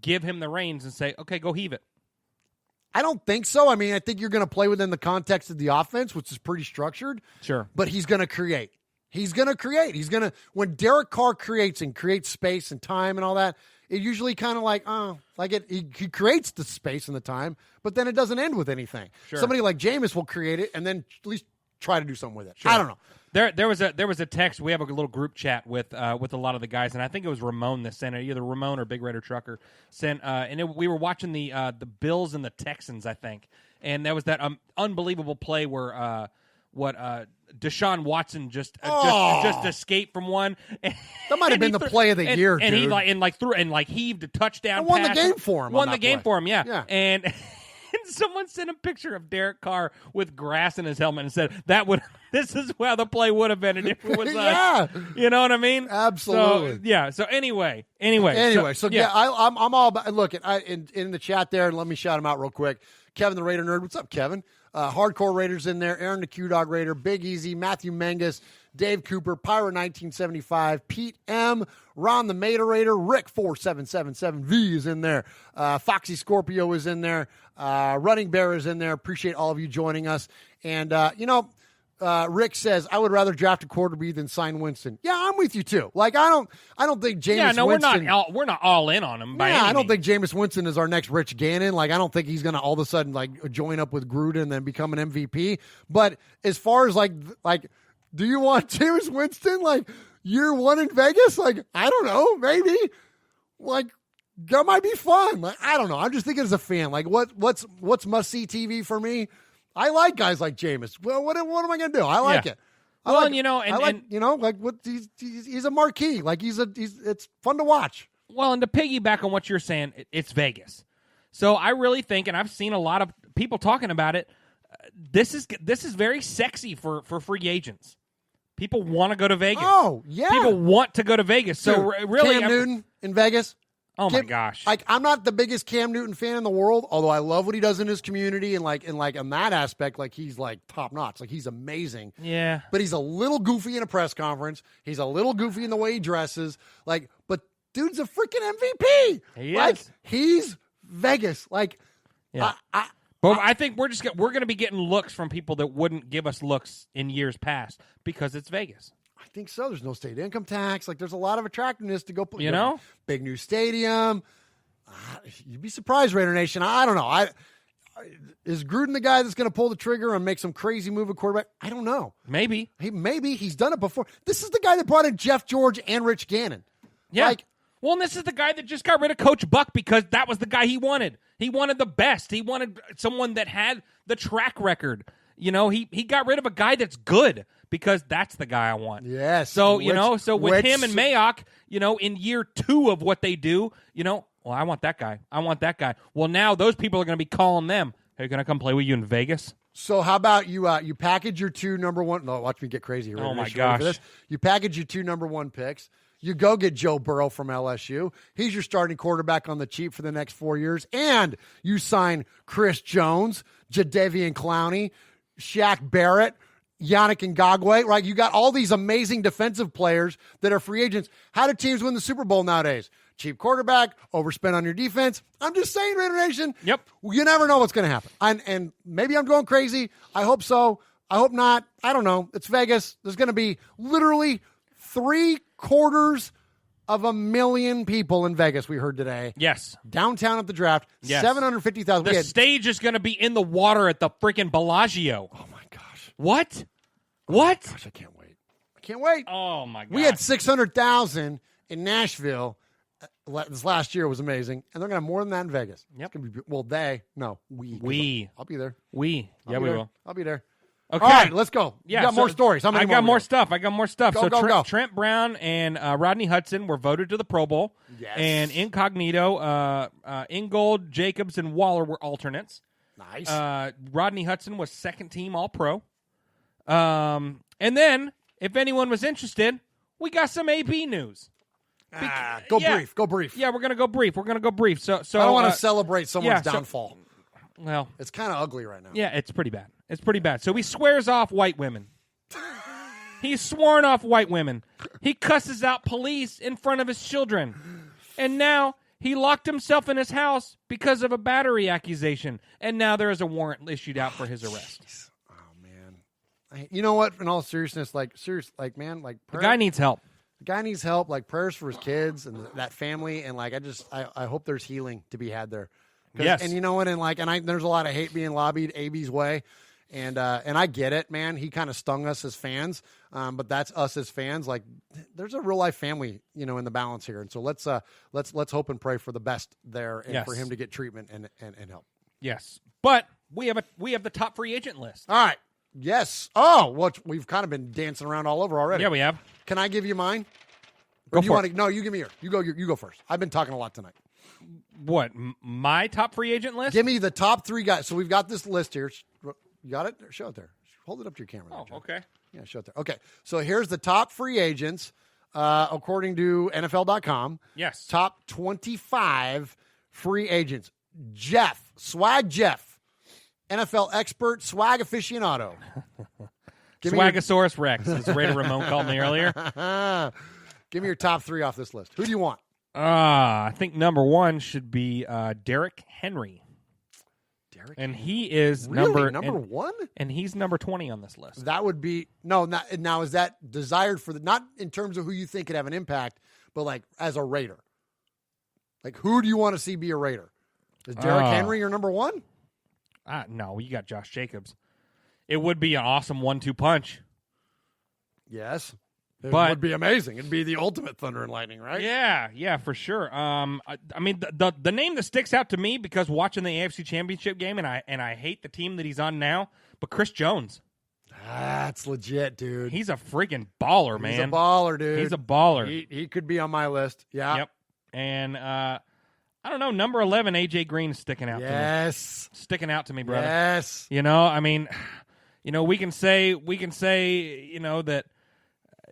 give him the reins and say, "Okay, go heave it"? I don't think so. I mean, I think you're going to play within the context of the offense, which is pretty structured. Sure, but he's going to create. When Derek Carr creates space and time and all that, it usually kind of he creates the space and the time, but then it doesn't end with anything. Sure. Somebody like Jameis will create it and then at least try to do something with it. Sure. I don't know. There was a text. We have a little group chat with a lot of the guys, and I think it was Ramon that sent it, either Ramon or Big Raider Trucker sent. We were watching the Bills and the Texans, I think, and there was that unbelievable play where Deshaun Watson just escaped from one. That might have been the play of the year, and dude. He threw heaved a touchdown. And won the game for him. Won the game for him, yeah. And Someone sent a picture of Derek Carr with grass in his helmet and said this is how the play would have been if it was us. You know what I mean? Absolutely. So anyway. So I'm all about. Look, in the chat there, let me shout him out real quick. Kevin the Raider Nerd, what's up, Kevin? Hardcore Raiders in there. Aaron the Q-Dog Raider, Big Easy, Matthew Menges, Dave Cooper, Pyro 1975, Pete M, Ron the Mater Raider, Rick 4777V is in there. Foxy Scorpio is in there. Running Bear is in there. Appreciate all of you joining us. And Rick says, I would rather draft a quarterback than sign Winston. Yeah, I'm with you too. Like I don't think Jameis Winston. we're not all in on him by any I don't means. think Jameis Winston is our next Rich Gannon. Like I don't think he's going to all of a sudden like join up with Gruden and then become an MVP. But as far as like do you want Jameis Winston like year one in Vegas? Like I don't know, maybe. Like that might be fun. Like I don't know. I'm just thinking as a fan. Like what's must see TV for me? I like guys like Jameis. Well, what am I going to do? I like it. He's a marquee. Like it's fun to watch. Well, and to piggyback on what you're saying, it's Vegas. So I really think, and I've seen a lot of people talking about it. This is very sexy for free agents. People want to go to Vegas. Oh yeah, people want to go to Vegas. So really, Cam Newton in Vegas. Oh my gosh! Like I'm not the biggest Cam Newton fan in the world, although I love what he does in his community and in that aspect, like he's like top notch, like he's amazing. Yeah. But he's a little goofy in a press conference. He's a little goofy in the way he dresses. Like, but dude's a freaking MVP. He like, is. He's Vegas. Like, yeah. I think we're going to be getting looks from people that wouldn't give us looks in years past because it's Vegas. I think so. There's no state income tax. Like, there's a lot of attractiveness to go put. You know, big new stadium. You'd be surprised, Raider Nation. I don't know. Is Gruden the guy that's going to pull the trigger and make some crazy move at quarterback? I don't know. Maybe. Maybe he's done it before. This is the guy that brought in Jeff George and Rich Gannon. Yeah. Well, and this is the guy that just got rid of Coach Buck because that was the guy he wanted. He wanted the best. He wanted someone that had the track record. You know, he got rid of a guy that's good because that's the guy I want. Yes. So, with him and Mayock, in year 2 of what they do, well, I want that guy. I want that guy. Well, now those people are going to be calling them. Hey, can I come play with you in Vegas? So how about you package your 2 number 1. No, watch me get crazy here. Oh, my gosh. You package your 2 number 1 picks. You go get Joe Burrow from LSU. He's your starting quarterback on the cheap for the next 4 years. And you sign Chris Jones, Jadeveon Clowney, Shaq Barrett, Yannick Ngakoue, right? You got all these amazing defensive players that are free agents. How do teams win the Super Bowl nowadays? Cheap quarterback, overspend on your defense. I'm just saying, Raider Nation. Yep. You never know what's going to happen. And maybe I'm going crazy. I hope so. I hope not. I don't know. It's Vegas. There's going to be literally 750,000 people in Vegas, we heard today. Yes. Downtown at the draft. Yes. 750,000. The stage is going to be in the water at the freaking Bellagio. Oh, my gosh. What? Oh my gosh, I can't wait. Oh, my God. We had 600,000 in Nashville. This last year was amazing. And they're going to have more than that in Vegas. Yep. It's gonna be, we. I'll be there. We will. I'll be there. Okay. All right, let's go. Yeah, you got more stories. How many I got more more stuff. Go. Trent Brown and Rodney Hudson were voted to the Pro Bowl. Yes. And Incognito, Ingold, Jacobs, and Waller were alternates. Nice. Rodney Hudson was second team All-Pro. And then, if anyone was interested, we got some AB news. Go brief. Yeah, we're gonna go brief. So I don't want to celebrate someone's downfall. Well, it's kind of ugly right now. Yeah, it's pretty bad. So he swears off white women. He's sworn off white women. He cusses out police in front of his children. And now he locked himself in his house because of a battery accusation. And now there is a warrant issued out for his arrest. Geez. Oh, man. You know what? In all seriousness, the guy needs help. The guy needs help, like prayers for his kids and that family. And I hope there's healing to be had there. Yes. And you know what? And there's a lot of hate being lobbied AB's way. And I get it, man. He kind of stung us as fans, but that's us as fans. Like, there's a real life family, in the balance here. And so let's hope and pray for the best there, and for him to get treatment and help. Yes, but we have the top free agent list. All right. Yes. Oh, well, we've kind of been dancing around all over already. Yeah, we have. Can I give you mine? Go for it. No, you give me yours. You go first. I've been talking a lot tonight. What, my top free agent list? Give me the top 3 guys. So we've got this list here. You got it? Show it there. Hold it up to your camera. Oh, there, okay. Yeah, show it there. Okay, so here's the top free agents according to NFL.com. Yes. Top 25 free agents. Jeff, Swag Jeff, NFL expert, swag aficionado. Swagasaurus Rex, as Raider Ramon called me earlier. Give me your top 3 off this list. Who do you want? I think number 1 should be Derrick Henry. And he is number 1? one? And he's number 20 on this list. That would be now is that desired for not in terms of who you think could have an impact, but like as a Raider? Like who do you want to see be a Raider? Is Derrick Henry your number 1? No, you got Josh Jacobs. It would be an awesome 1-2 punch. Yes. It would be amazing. It'd be the ultimate thunder and lightning, right? Yeah, for sure. I mean, the name that sticks out to me because watching the AFC Championship game, and I hate the team that he's on now, but Chris Jones. That's legit, dude. He's a freaking baller, man. He's a baller, dude. He's a baller. He could be on my list. Yeah. Yep. And I don't know, number 11, AJ Green is sticking out to me. Yes. Sticking out to me, brother. Yes. I mean, we can say, that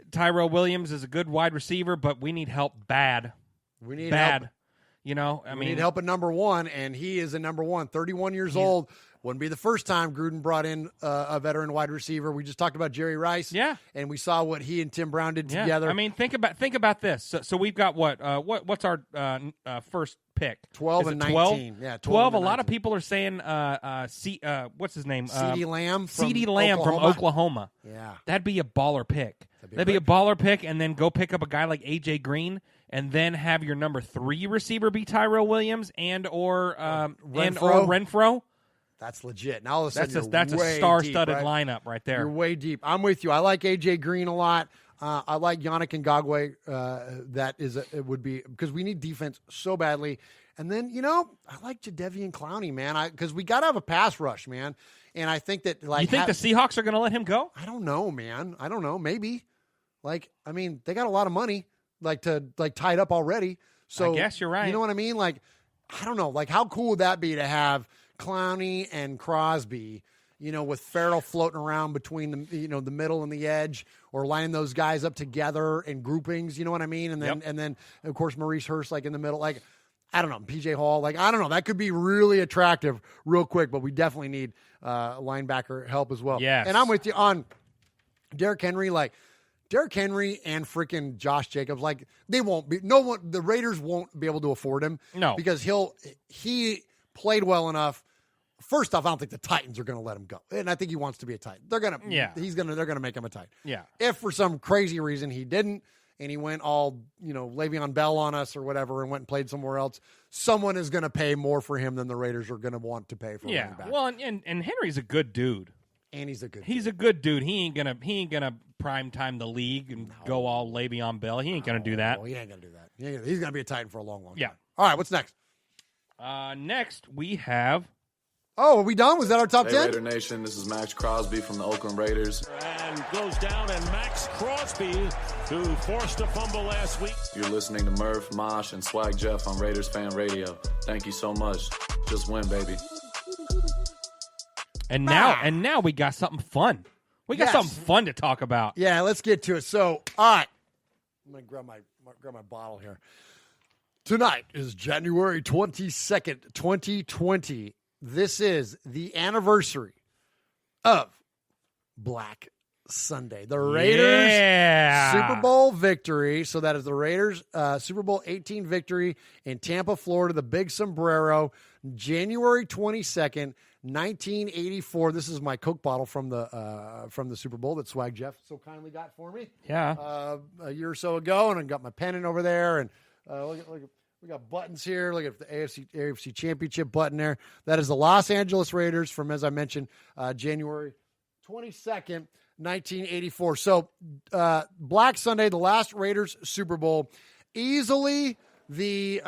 Tyrell Williams is a good wide receiver, but we need help bad. We need bad. help. We need help at number 1, and he is a number 1. 31 years old. Wouldn't be the first time Gruden brought in a veteran wide receiver. We just talked about Jerry Rice. Yeah. And we saw what he and Tim Brown did together. I mean, think about this. So we've got what's our first pick? 12 and 12? 19. Yeah, 12. A and lot of 19. people are saying what's his name? CeeDee Lamb from Oklahoma. Yeah. That'd be a baller pick. That'd be a baller pick, and then go pick up a guy like AJ Green, and then have your number 3 receiver be Tyrell Williams or Renfro. That's legit. Now all of a sudden that's a star-studded lineup right there. You're way deep. I'm with you. I like AJ Green a lot. I like Yannick Ngakoue. It would be because we need defense so badly. And then I like Jadeveon Clowney, man. Because we got to have a pass rush, man. And I think that you think the Seahawks are going to let him go? I don't know, man. I don't know. Maybe. They got a lot of money tied up already. So I guess you're right. You know what I mean? I don't know. How cool would that be to have Clowney and Crosby, with Farrell floating around between the middle and the edge, or lining those guys up together in groupings, you know what I mean? And then of course Maurice Hurst in the middle. I don't know, PJ Hall. I don't know. That could be really attractive real quick, but we definitely need linebacker help as well. Yes. And I'm with you on Derrick Henry. Derrick Henry and freaking Josh Jacobs, they won't be. No one. The Raiders won't be able to afford him. No, because he played well enough. First off, I don't think the Titans are going to let him go, and I think he wants to be a Titan. They're gonna make him a Titan. Yeah. If for some crazy reason he didn't, and he went all Le'Veon Bell on us or whatever, and went and played somewhere else, someone is going to pay more for him than the Raiders are going to want to pay for. Yeah. Him back. Well, and Henry's a good dude. And he's a good. He's a good dude. He ain't gonna prime time the league and go all Le'Veon Bell. He ain't gonna do that. He ain't gonna do that. He's gonna be a Titan for a long, long time. Yeah. All right. What's next? Next we have. Oh, are we done? Was that our top 10? Raider Nation, this is Max Crosby from the Oakland Raiders. And goes down, and Max Crosby, who forced a fumble last week. You're listening to Murf, Mosh, and Swag Jeff on Raiders Fan Radio. Thank you so much. Just win, baby. And now we got something fun. We got something fun to talk about. Yeah, let's get to it. So, all right. I'm going to grab my bottle here. Tonight is January 22nd, 2020. This is the anniversary of Black Sunday. The Raiders Super Bowl victory. So that is the Raiders Super Bowl 18 victory in Tampa, Florida, the Big Sombrero, January 22nd, 1984. This is my Coke bottle from the Super Bowl that Swag Jeff so kindly got for me. Yeah. A year or so ago, and I got my pennant over there, and look, we got buttons here. Look at the AFC Championship button there. That is the Los Angeles Raiders from, as I mentioned, January 22nd, 1984. So Black Sunday, the last Raiders Super Bowl, easily the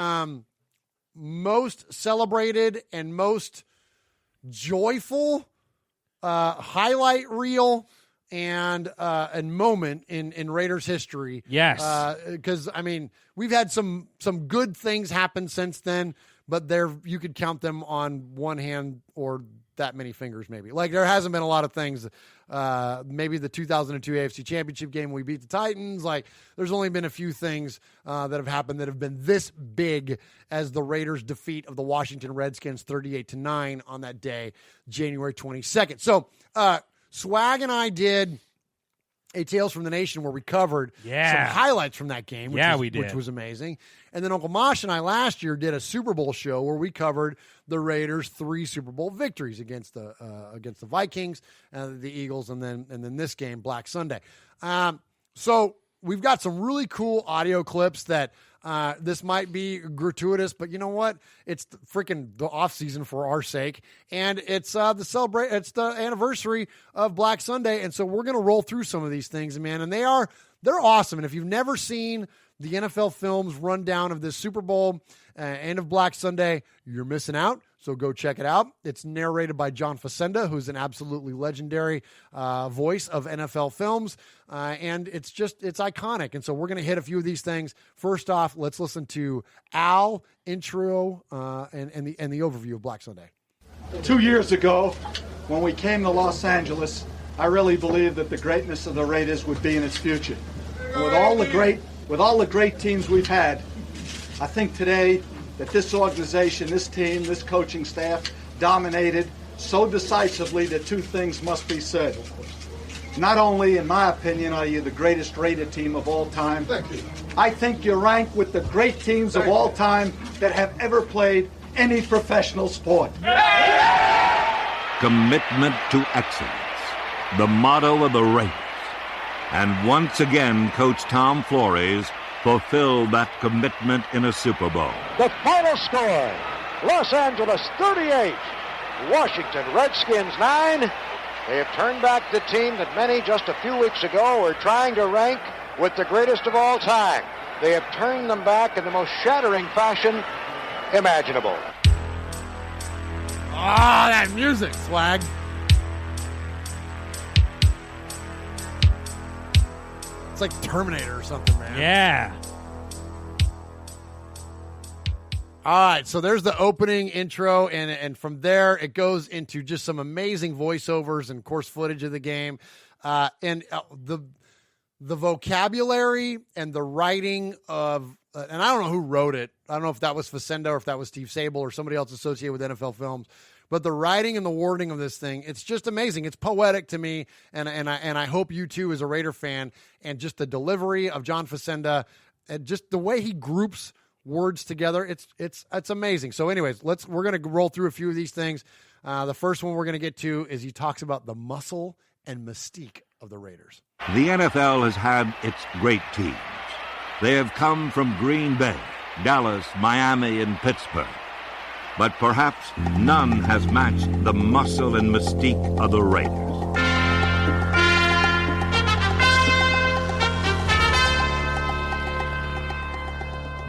most celebrated and most joyful highlight reel and moment in Raiders history. Yes. Because, I mean, we've had some good things happen since then, but you could count them on one hand or that many fingers maybe. Like, there hasn't been a lot of things. Maybe the 2002 AFC Championship game we beat the Titans. Like, there's only been a few things that have happened that have been this big as the Raiders' defeat of the Washington Redskins 38-9 on that day, January 22nd. So, Swag and I did a Tales from the Nation where we covered some highlights from that game, which was amazing. And then Uncle Mosh and I last year did a Super Bowl show where we covered the Raiders' 3 Super Bowl victories against the Vikings, the Eagles, and then this game, Black Sunday. So we've got some really cool audio clips that this might be gratuitous, but you know what? It's the off season for our sake, and it's the anniversary of Black Sunday, and so we're gonna roll through some of these things, man. And they're awesome. And if you've never seen the NFL Films rundown of this Super Bowl and of Black Sunday, you're missing out. So go check it out. It's narrated by John Facenda, who's an absolutely legendary voice of NFL Films. And it's iconic. And so we're going to hit a few of these things. First off, let's listen to Al intro and the overview of Black Sunday. 2 years ago, when we came to Los Angeles, I really believed that the greatness of the Raiders would be in its future. And with all the great teams we've had, I think today that this organization, this team, this coaching staff dominated so decisively that 2 things must be said. Not only, in my opinion, are you the greatest Raider team of all time, I think you rank with the great teams of all time that have ever played any professional sport. Commitment to excellence, the motto of the Raiders. And once again, Coach Tom Flores fulfilled that commitment in a Super Bowl. The final score, Los Angeles 38, Washington Redskins 9. They have turned back the team that many just a few weeks ago were trying to rank with the greatest of all time. They have turned them back in the most shattering fashion imaginable. That music, Swag. It's like Terminator or something, man. Yeah. All right, so there's the opening intro, and from there it goes into just some amazing voiceovers and, of course, footage of the game. And the vocabulary and the writing of and I don't know who wrote it. I don't know if that was Facenda or if that was Steve Sable or somebody else associated with NFL Films. But the writing and the wording of this thing, it's just amazing. It's poetic to me, and I hope you too, as a Raider fan, and just the delivery of John Facenda, and just the way he groups words together, it's amazing. So, anyways, we're gonna roll through a few of these things. The first one we're gonna get to is he talks about the muscle and mystique of the Raiders. The NFL has had its great teams. They have come from Green Bay, Dallas, Miami, and Pittsburgh. But perhaps none has matched the muscle and mystique of the Raiders.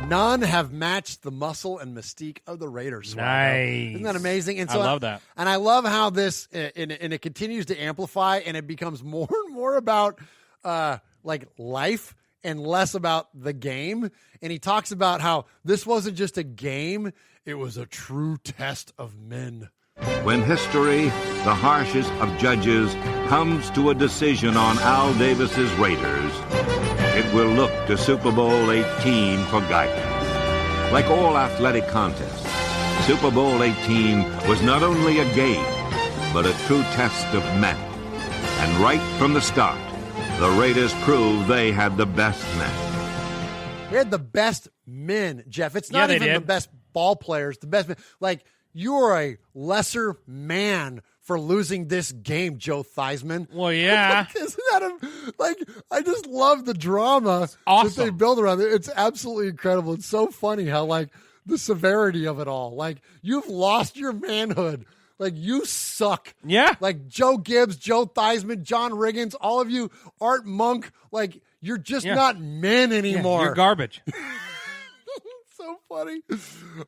None have matched the muscle and mystique of the Raiders. Nice. Isn't that amazing? And so I love that. And I love how this, and it continues to amplify, and it becomes more and more about like life and less about the game. And he talks about how this wasn't just a game, it was a true test of men. When history, the harshest of judges, comes to a decision on Al Davis's Raiders, it will look to Super Bowl 18 for guidance. Like all athletic contests, Super Bowl 18 was not only a game, but a true test of men. And right from the start, the Raiders proved they had the best men. We had the best men, Jeff. It's not even the best ball players, the best men. Like, you are a lesser man for losing this game, Joe Theismann. Well, yeah. Isn't that I just love the drama that they build around it. It's absolutely incredible. It's so funny how, like, the severity of it all. Like, you've lost your manhood. Like, you suck. Yeah. Like, Joe Gibbs, Joe Theismann, John Riggins, all of you, Art Monk, like, you're just not men anymore. Yeah, you're garbage. so funny.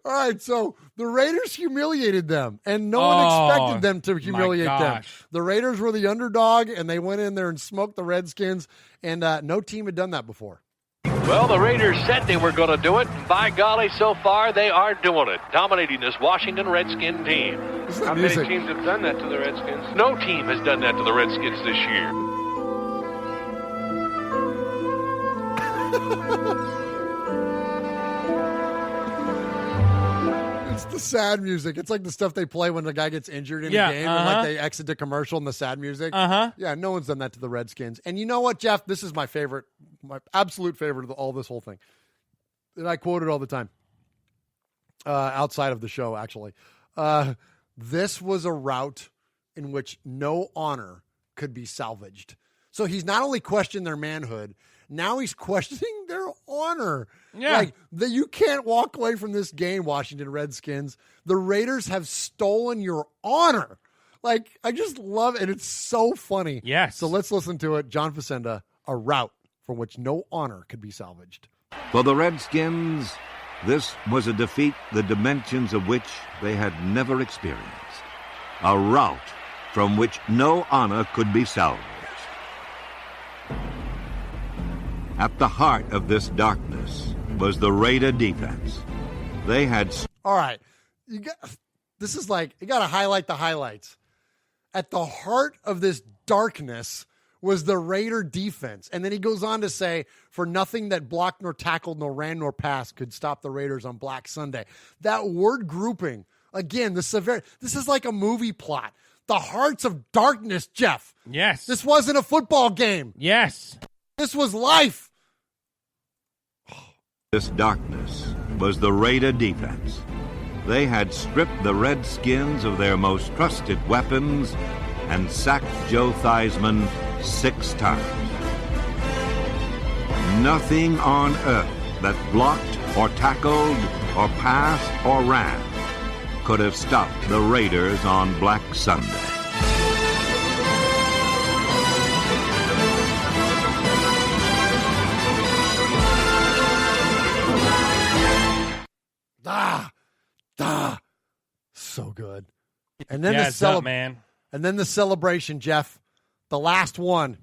All right, so the Raiders humiliated them, and no one expected them to humiliate them. The Raiders were the underdog, and they went in there and smoked the Redskins, and no team had done that before. Well, the Raiders said they were going to do it, and by golly, so far they are doing it, dominating this Washington Redskin team. How many teams have done that to the Redskins? No team has done that to the Redskins this year. It's the sad music. It's like the stuff they play when the guy gets injured in a game, and like they exit the commercial and the sad music. Yeah, no one's done that to the Redskins. And you know what, Jeff? This is my favorite, my absolute favorite of all this whole thing. And I quote it all the time. Outside of the show, actually. This was a route in which no honor could be salvaged. So he's not only questioned their manhood, now he's questioning their honor. Yeah. Like, you can't walk away from this game, Washington Redskins. The Raiders have stolen your honor. Like, I just love it. And it's so funny. Yes. So let's listen to it. John Facenda, a route from which no honor could be salvaged. For the Redskins, this was a defeat the dimensions of which they had never experienced. A rout from which no honor could be salvaged. At the heart of this darkness was the Raider defense. They had... All right. This is like, you got to highlight the highlights. At the heart of this darkness was the Raider defense. And then he goes on to say, for nothing that blocked nor tackled nor ran nor passed could stop the Raiders on Black Sunday. That word grouping, again, this is like a movie plot. The hearts of darkness, Jeff. Yes. This wasn't a football game. Yes. This was life. This darkness was the Raider defense. They had stripped the Redskins of their most trusted weapons and sacked Joe Theismann 6 times. Nothing on earth that blocked or tackled or passed or ran could have stopped the Raiders on Black Sunday. So good. And then man. And then the celebration, Jeff. The last one,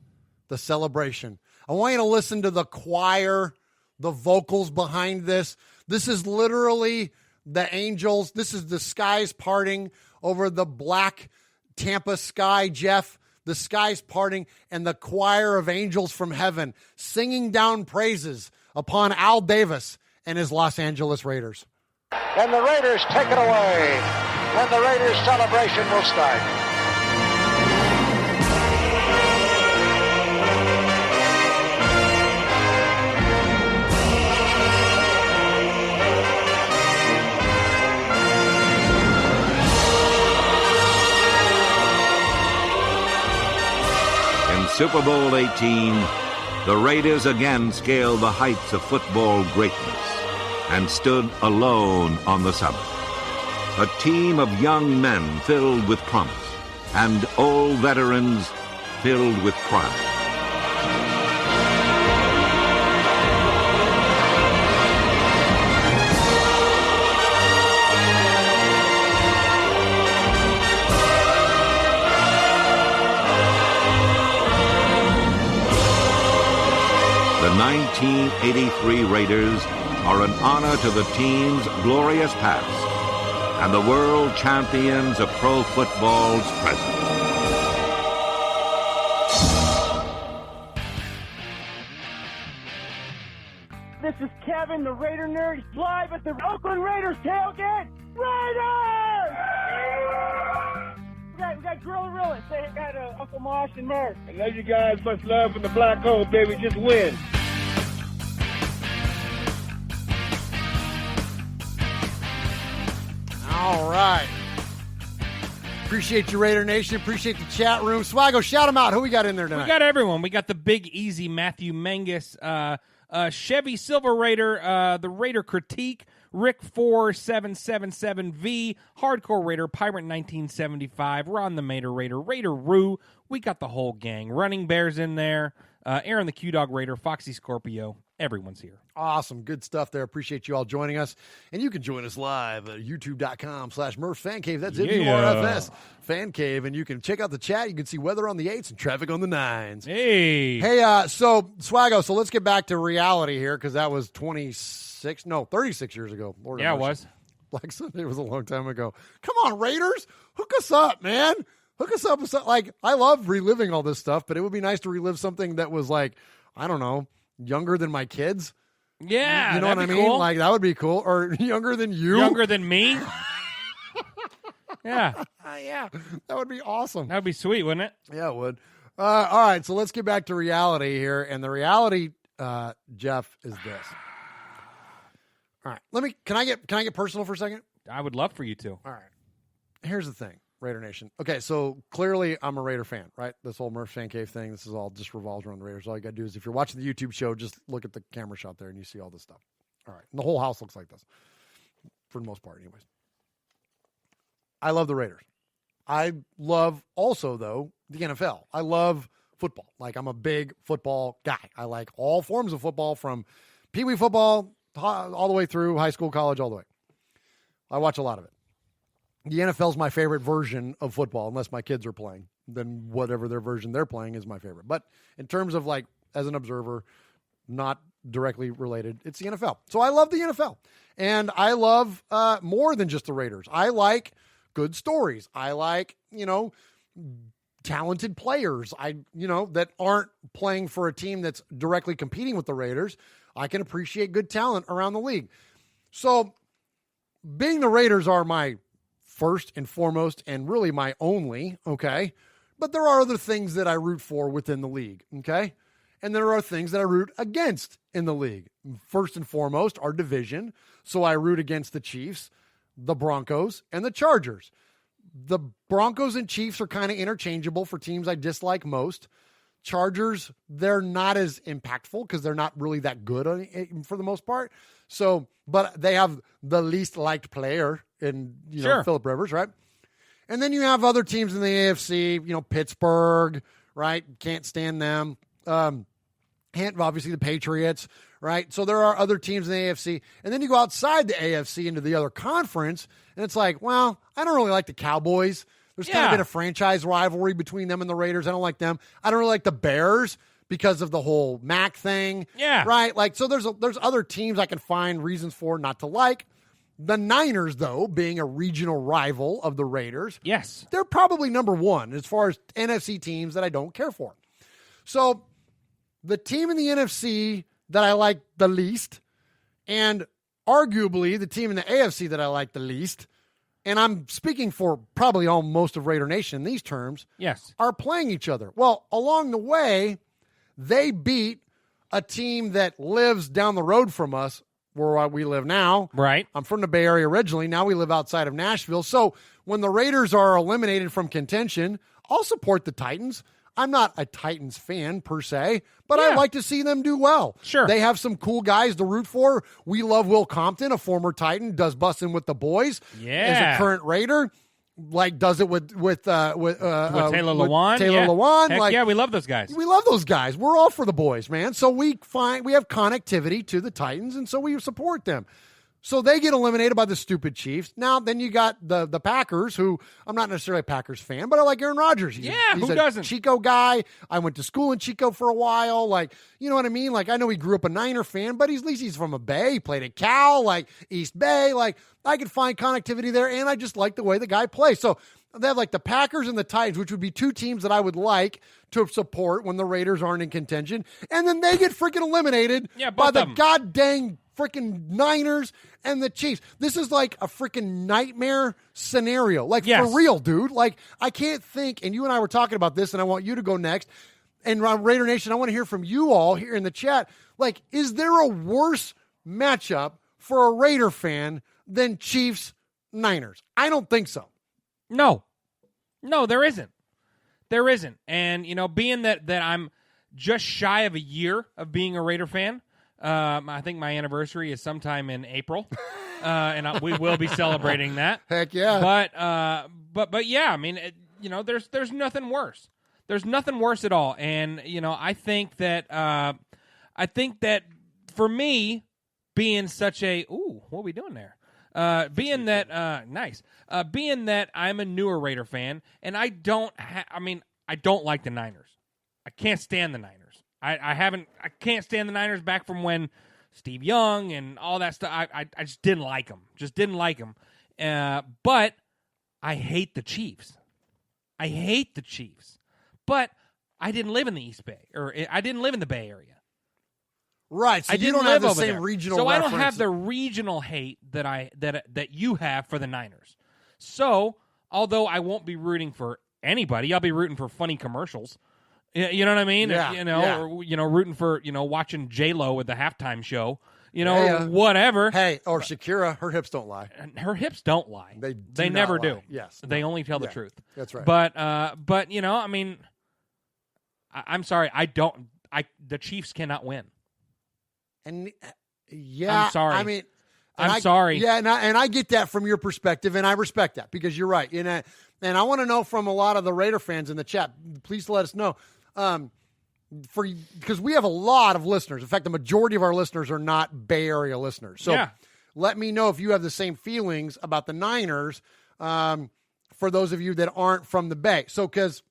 the celebration. I want you to listen to the choir, the vocals behind this. This is literally the angels. This is the skies parting over the black Tampa sky, Jeff. The skies parting and the choir of angels from heaven singing down praises upon Al Davis and his Los Angeles Raiders. And the Raiders take it away. And the Raiders celebration will start. In Super Bowl 18, the Raiders again scaled the heights of football greatness and stood alone on the summit. A team of young men filled with promise and old veterans filled with pride. The 1983 Raiders are an honor to the team's glorious past and the world champions of pro football's present. This is Kevin, the Raider Nerd, live at the Oakland Raiders tailgate. Raiders! We got Gorilla. Say hey hi to Uncle Mosh and Murf. I love you guys. Much love from the black hole, baby. Just win. All right. Appreciate you, Raider Nation. Appreciate the chat room. Swaggo, shout them out. Who we got in there tonight? We got everyone. We got the Big Easy Matthew Mangus, Chevy Silver Raider, the Raider Critique, Rick 4777V, Hardcore Raider, Pirate 1975, Ron the Mater Raider, Raider Roo. We got the whole gang. Running Bears in there, Aaron the Q-Dog Raider, Foxy Scorpio, everyone's here. Awesome. Good stuff there. Appreciate you all joining us. And you can join us live at youtube.com/Murph's Fan Cave. That's MURFS Fan Cave. And you can check out the chat. You can see weather on the 8s and traffic on the 9s. Hey. Hey, so Swaggo, so let's get back to reality here because that was 36 years ago. Lord yeah, it was. Black Sunday was a long time ago. Come on, Raiders. Hook us up, man. Hook us up with something. Like, I love reliving all this stuff, but it would be nice to relive something that was like, I don't know, younger than my kids. Yeah, you know what I mean? Cool. Like, that would be cool. Or younger than you. Younger than me? Yeah. Yeah, that would be awesome. That would be sweet, wouldn't it? Yeah, it would. All right, so let's get back to reality here. And the reality, Jeff, is this. All right, can I get personal for a second? I would love for you to. All right. Here's the thing, Raider Nation. Okay, so clearly I'm a Raider fan, right? This whole Murph Fan Cave thing, this is all just revolves around the Raiders. All you got to do is if you're watching the YouTube show, just look at the camera shot there and you see all this stuff. All right. And the whole house looks like this for the most part anyways. I love the Raiders. I love also, though, the NFL. I love football. Like, I'm a big football guy. I like all forms of football from peewee football all the way through high school, college, all the way. I watch a lot of it. The NFL is my favorite version of football, unless my kids are playing. Then whatever their version they're playing is my favorite. But in terms of, like, as an observer, not directly related, it's the NFL. So I love the NFL. And I love more than just the Raiders. I like good stories. I like, talented players. That aren't playing for a team that's directly competing with the Raiders. I can appreciate good talent around the league. So being the Raiders are my first and foremost and really my only, okay? But there are other things that I root for within the league, okay? And there are things that I root against in the league. First and foremost, our division. So I root against the Chiefs, the Broncos, and the Chargers. The Broncos and Chiefs are kind of interchangeable for teams I dislike most. Chargers, they're not as impactful because they're not really that good for the most part. So, but they have the least liked player in, Phillip Rivers, right? And then you have other teams in the AFC, Pittsburgh, right? Can't stand them. Obviously the Patriots, right? So there are other teams in the AFC. And then you go outside the AFC into the other conference, and it's like, well, I don't really like the Cowboys. There's kind of been a franchise rivalry between them and the Raiders. I don't like them. I don't really like the Bears because of the whole Mac thing. Yeah. Right? Like, so there's other teams I can find reasons for not to like. The Niners, though, being a regional rival of the Raiders. Yes. They're probably number one as far as NFC teams that I don't care for. So the team in the NFC that I like the least, and arguably the team in the AFC that I like the least, and I'm speaking for probably most of Raider Nation in these terms, yes, are playing each other. Well, along the way, they beat a team that lives down the road from us where we live now. Right. I'm from the Bay Area originally. Now we live outside of Nashville. So when the Raiders are eliminated from contention, I'll support the Titans. I'm not a Titans fan per se, but I like to see them do well. Sure. They have some cool guys to root for. We love Will Compton, a former Titan, does busting with the boys. Yeah. As a current Raider, like does it with Taylor Lewan. Taylor Lewan. Heck like, yeah, we love those guys. We love those guys. We're all for the boys, man. So we have connectivity to the Titans, and so we support them. So they get eliminated by the stupid Chiefs. Now, then you got the Packers, who I'm not necessarily a Packers fan, but I like Aaron Rodgers. He's who a doesn't? Chico guy. I went to school in Chico for a while. Like, you know what I mean? Like, I know he grew up a Niner fan, but at least he's from a Bay. He played at Cal, like East Bay. Like, I could find connectivity there, and I just like the way the guy plays. So they have like the Packers and the Titans, which would be two teams that I would like to support when the Raiders aren't in contention. And then they get freaking eliminated by the god dang freaking Niners and the Chiefs. This is like a freaking nightmare scenario. Like, for real, dude. Like, I can't think, and you and I were talking about this, and I want you to go next. And Raider Nation, I want to hear from you all here in the chat. Like, is there a worse matchup for a Raider fan than Chiefs-Niners? I don't think so. No, there isn't. There isn't. And, being that I'm just shy of a year of being a Raider fan, I think my anniversary is sometime in April, and we will be celebrating that. Heck yeah! But yeah, I mean, there's nothing worse. There's nothing worse at all, and I think that for me, being such a what are we doing there? Being that I'm a newer Raider fan, and I don't like the Niners. I can't stand the Niners. I can't stand the Niners back from when Steve Young and all that stuff. I just didn't like them. But I hate the Chiefs. But I didn't live in the East Bay, or I didn't live in the Bay Area. Right, so you don't have the same regional So reference. I don't have the regional hate that you have for the Niners. So, although I won't be rooting for anybody, I'll be rooting for funny commercials. You know what I mean? Yeah, or rooting for, watching J-Lo at the halftime show. Whatever. Hey, or Shakira, her hips don't lie. Her hips don't lie. They never do. Yes. They only tell the truth. That's right. But I'm sorry. The Chiefs cannot win. And yeah, I'm sorry. I mean, I'm sorry. Yeah, and I get that from your perspective, and I respect that because you're right. And I want to know from a lot of the Raider fans in the chat. Please let us know, because we have a lot of listeners. In fact, the majority of our listeners are not Bay Area listeners. So let me know if you have the same feelings about the Niners. For those of you that aren't from the Bay, so because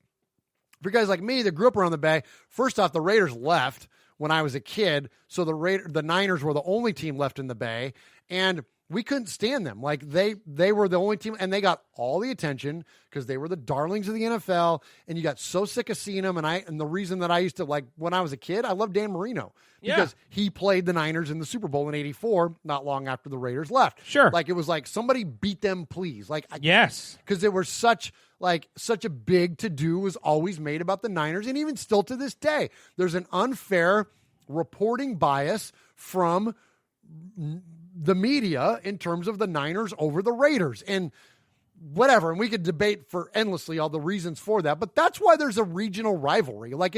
for guys like me that grew up around the Bay, first off, the Raiders left when I was a kid, so the Niners were the only team left in the Bay, and we couldn't stand them. Like they were the only team, and they got all the attention because they were the darlings of the NFL, and you got so sick of seeing them. And the reason that I used to, like, when I was a kid, I loved Dan Marino because he played the Niners in the Super Bowl in '84, not long after the Raiders left. Sure, like it was like somebody beat them, please. Like yes, because they were such a big to-do was always made about the Niners, and even still to this day, there's an unfair reporting bias from the media in terms of the Niners over the Raiders and whatever. And we could debate for endlessly all the reasons for that, but that's why there's a regional rivalry. Like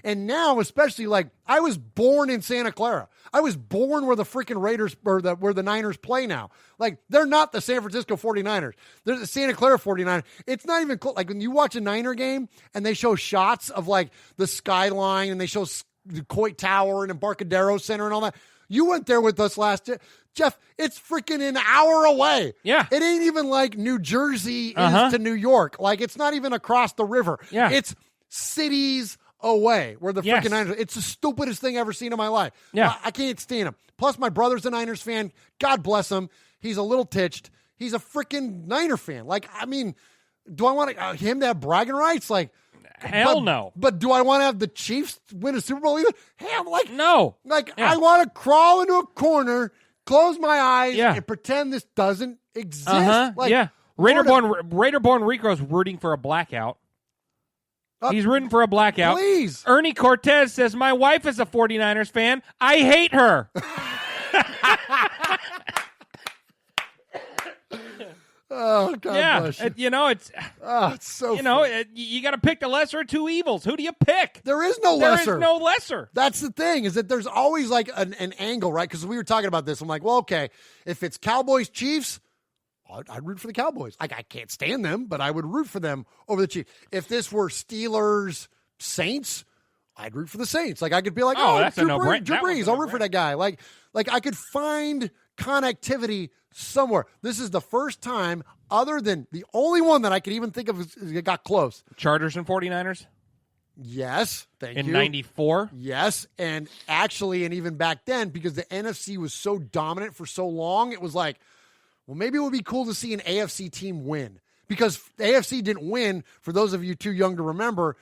and now, especially, like, I was born in Santa Clara. I was born where the freaking Raiders or where the Niners play now. Like, they're not the San Francisco 49ers. They're the Santa Clara 49ers. It's not even close. Like, when you watch a Niner game and they show shots of, like, the skyline and they show the Coit Tower and Embarcadero Center and all that. You went there with us last year. Jeff, it's freaking an hour away. Yeah. It ain't even like New Jersey is to New York. Like, it's not even across the river. Yeah. It's cities away where the freaking Niners. It's the stupidest thing I've ever seen in my life. Yeah. I can't stand him. Plus, my brother's a Niners fan. God bless him. He's a little titched. He's a freaking Niner fan. Like, I mean, do I want him to have bragging rights? Like, hell no. But do I want to have the Chiefs win a Super Bowl either? Hell, like, no. Like, I want to crawl into a corner, close my eyes, and pretend this doesn't exist. Like, Raider-born Rico's rooting for a blackout. He's rooting for a blackout. Please. Ernie Cortez says, my wife is a 49ers fan. I hate her. Oh, God bless you. It's so you got to pick the lesser of two evils. Who do you pick? There is no lesser. There is no lesser. That's the thing, is that there's always like an angle, right? Because we were talking about this. I'm like, well, okay, if it's Cowboys Chiefs, I'd root for the Cowboys. Like, I can't stand them, but I would root for them over the Chiefs. If this were Steelers Saints, I'd root for the Saints. Like, I could be like, that's Drew a no-brainer. Drew Brees, I'll root for that guy. Like I could find connectivity somewhere. This is the first time, other than the only one that I could even think of that got close. Chargers and 49ers? Yes, thank you. In 94? Yes, and actually, and even back then, because the NFC was so dominant for so long, it was like, well, maybe it would be cool to see an AFC team win. Because the AFC didn't win, for those of you too young to remember,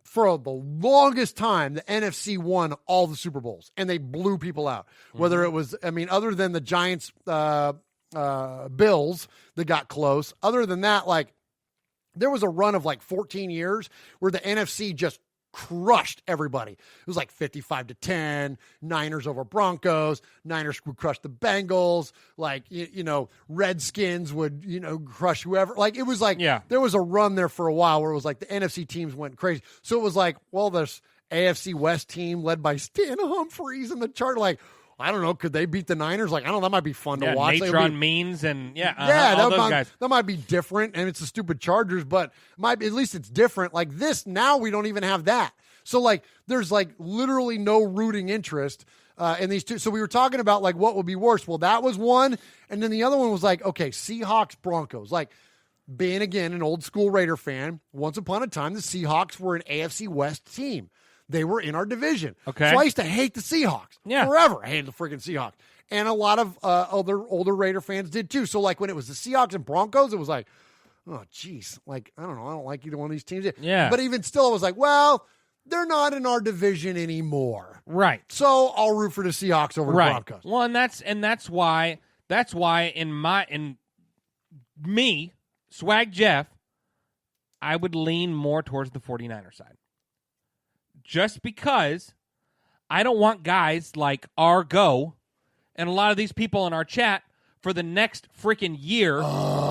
for the longest time, the NFC won all the Super Bowls, and they blew people out. Whether it was, other than the Giants, Bills that got close, other than that, like, there was a run of like 14 years where the NFC just crushed everybody. It was like 55-10, Niners over Broncos, Niners would crush the Bengals, like, Redskins would, crush whoever. Like, it was like, there was a run there for a while where it was like the NFC teams went crazy. So it was like, well, this AFC West team led by Stan Humphries and the chart, like, I don't know, could they beat the Niners? Like, I don't know, that might be fun to watch. Natron Means and, all those guys. That might be different, and it's the stupid Chargers, but at least it's different. Like this, now we don't even have that. So, like, there's, like, literally no rooting interest in these two. So we were talking about, like, what would be worse. Well, that was one. And then the other one was, like, okay, Seahawks, Broncos. Like, being, again, an old school Raider fan, once upon a time, the Seahawks were an AFC West team. They were in our division. Okay. So I used to hate the Seahawks. Yeah. Forever. I hated the freaking Seahawks. And a lot of other older Raider fans did too. So, like, when it was the Seahawks and Broncos, it was like, oh, geez. Like, I don't know. I don't like either one of these teams. Yeah. But even still, it was like, well, they're not in our division anymore. Right. So I'll root for the Seahawks over the Broncos. Well, and that's why in me, Swag Jeff, I would lean more towards the 49er side. Just because I don't want guys like Argo and a lot of these people in our chat for the next freaking year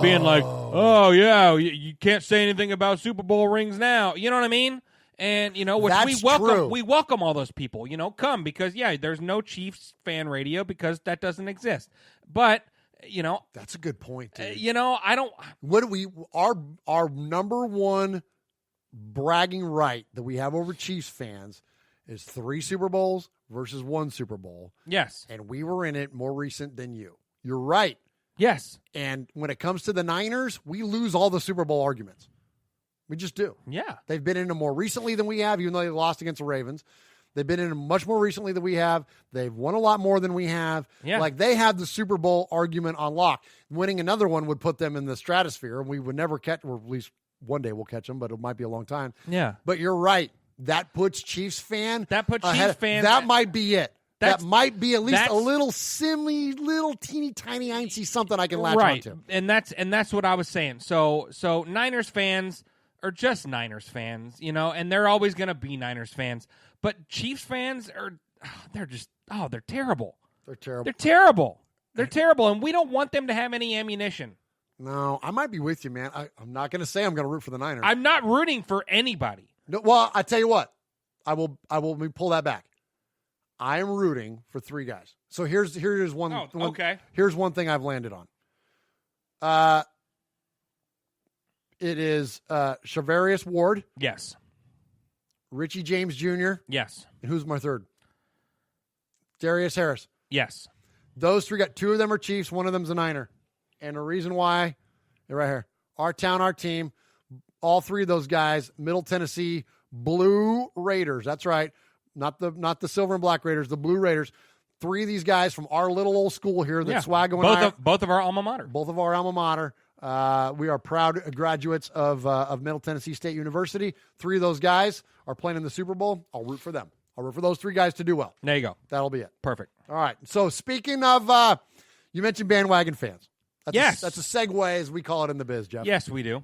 being like, oh, yeah, you can't say anything about Super Bowl rings now. You know what I mean? And, you know, which we welcome all those people, you know, come because, yeah, there's no Chiefs fan radio because that doesn't exist. But, you know. That's a good point, dude. You know, I don't. What do we, our number one bragging right that we have over Chiefs fans is 3 Super Bowls versus 1 Super Bowl. Yes. And we were in it more recent than you. You're right. Yes. And when it comes to the Niners, we lose all the Super Bowl arguments. We just do. Yeah. They've been in them more recently than we have, even though they lost against the Ravens. They've been in them much more recently than we have. They've won a lot more than we have. Yeah. Like, they have the Super Bowl argument on lock. Winning another one would put them in the stratosphere, and we would never catch, or at least one day we'll catch them, but it might be a long time. Yeah. But you're right. That puts Chiefs fan. That might be it. That might be at least a little teeny tiny ain'tsy something I can latch onto. And that's what I was saying. So Niners fans are just Niners fans, you know, and they're always going to be Niners fans. But Chiefs fans they're terrible. They're terrible. They're terrible. They're terrible, and we don't want them to have any ammunition. No, I might be with you, man. I'm not going to say I'm going to root for the Niners. I'm not rooting for anybody. No, well, I tell you what, I will. Let me pull that back. I am rooting for 3 guys. So here's one. Okay. Here's one thing I've landed on. It is Shavarius Ward. Yes. Richie James Jr. Yes. And who's my third? Darius Harris. Yes. Those 3 got 2 of them are Chiefs. One of them's a Niner. And the reason why, they're right here. Our town, our team. All 3 of those guys, Middle Tennessee Blue Raiders. That's right. Not the silver and black Raiders, the Blue Raiders. 3 of these guys from our little old school here that Swaggo and I. Both of our alma mater. Both of our alma mater. We are proud graduates of Middle Tennessee State University. 3 of those guys are playing in the Super Bowl. I'll root for them. I'll root for those 3 guys to do well. There you go. That'll be it. Perfect. All right. So speaking of, you mentioned bandwagon fans. That's a segue, as we call it in the biz, Jeff. Yes, we do.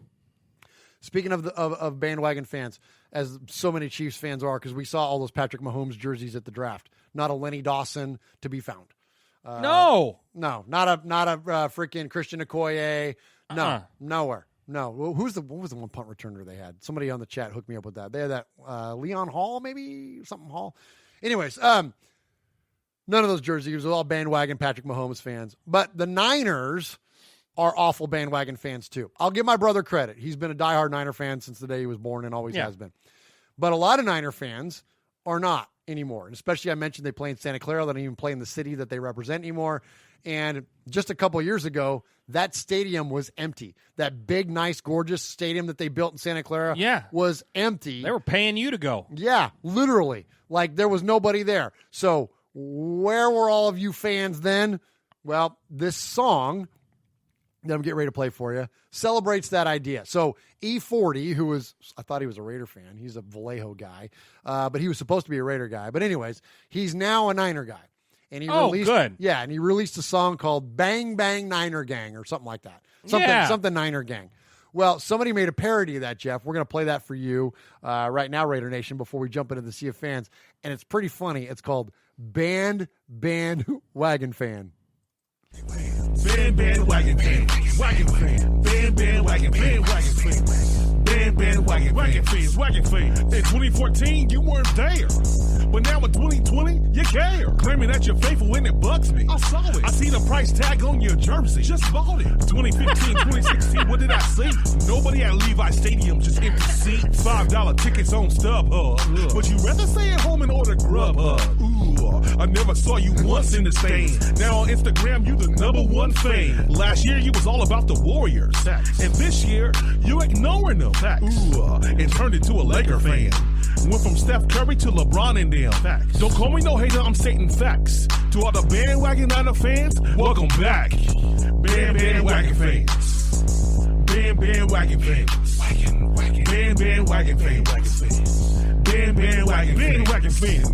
Speaking of bandwagon fans, as so many Chiefs fans are, because we saw all those Patrick Mahomes jerseys at the draft. Not a Lenny Dawson to be found. No, not a freaking Christian Okoye. No, nowhere. No. What was the one punt returner they had? Somebody on the chat hooked me up with that. They had that Leon Hall, maybe something Hall. Anyways, none of those jerseys. It was all bandwagon Patrick Mahomes fans. But the Niners are awful bandwagon fans too. I'll give my brother credit. He's been a diehard Niner fan since the day he was born and always has been. But a lot of Niner fans are not anymore. And especially I mentioned they play in Santa Clara. They don't even play in the city that they represent anymore. And just a couple of years ago, that stadium was empty. That big, nice, gorgeous stadium that they built in Santa Clara was empty. They were paying you to go. Yeah, literally. Like there was nobody there. So where were all of you fans then? Well, this song that I'm getting ready to play for you celebrates that idea. So E40, I thought he was a Raider fan. He's a Vallejo guy, but he was supposed to be a Raider guy. But anyways, he's now a Niner guy. And he good. Yeah, and he released a song called Bang Bang Niner Gang or something like that. Something Niner Gang. Well, somebody made a parody of that, Jeff. We're going to play that for you right now, Raider Nation, before we jump into the Sea of Fans. And it's pretty funny. It's called Band Wagon Fan. Band wagon fan, wagon fan, band wagon fan, wagon fan, band wagon fan. In 2014, you weren't there, but now in 2020, you care. Claiming that you're faithful when it bugs me. I saw it. I see the price tag on your jersey. Just bought it. 2015, 2016, what did I see? Nobody at Levi Stadium, just empty seats. $5 tickets on StubHub. Would you rather stay at home and order Grubhub? Ooh, I never saw you once in the stands. Now on Instagram, you the #1 fan. Last year, you was all about the Warriors. And this year, you ignoring them. Ooh, and turned into a Laker fan. Went from Steph Curry to LeBron and them. Facts. Don't call me no hater, I'm stating facts. To all the bandwagon Niner fans, welcome back. Bandwagon fans. Bandwagon fans. Bandwagon fans. Bandwagon fans.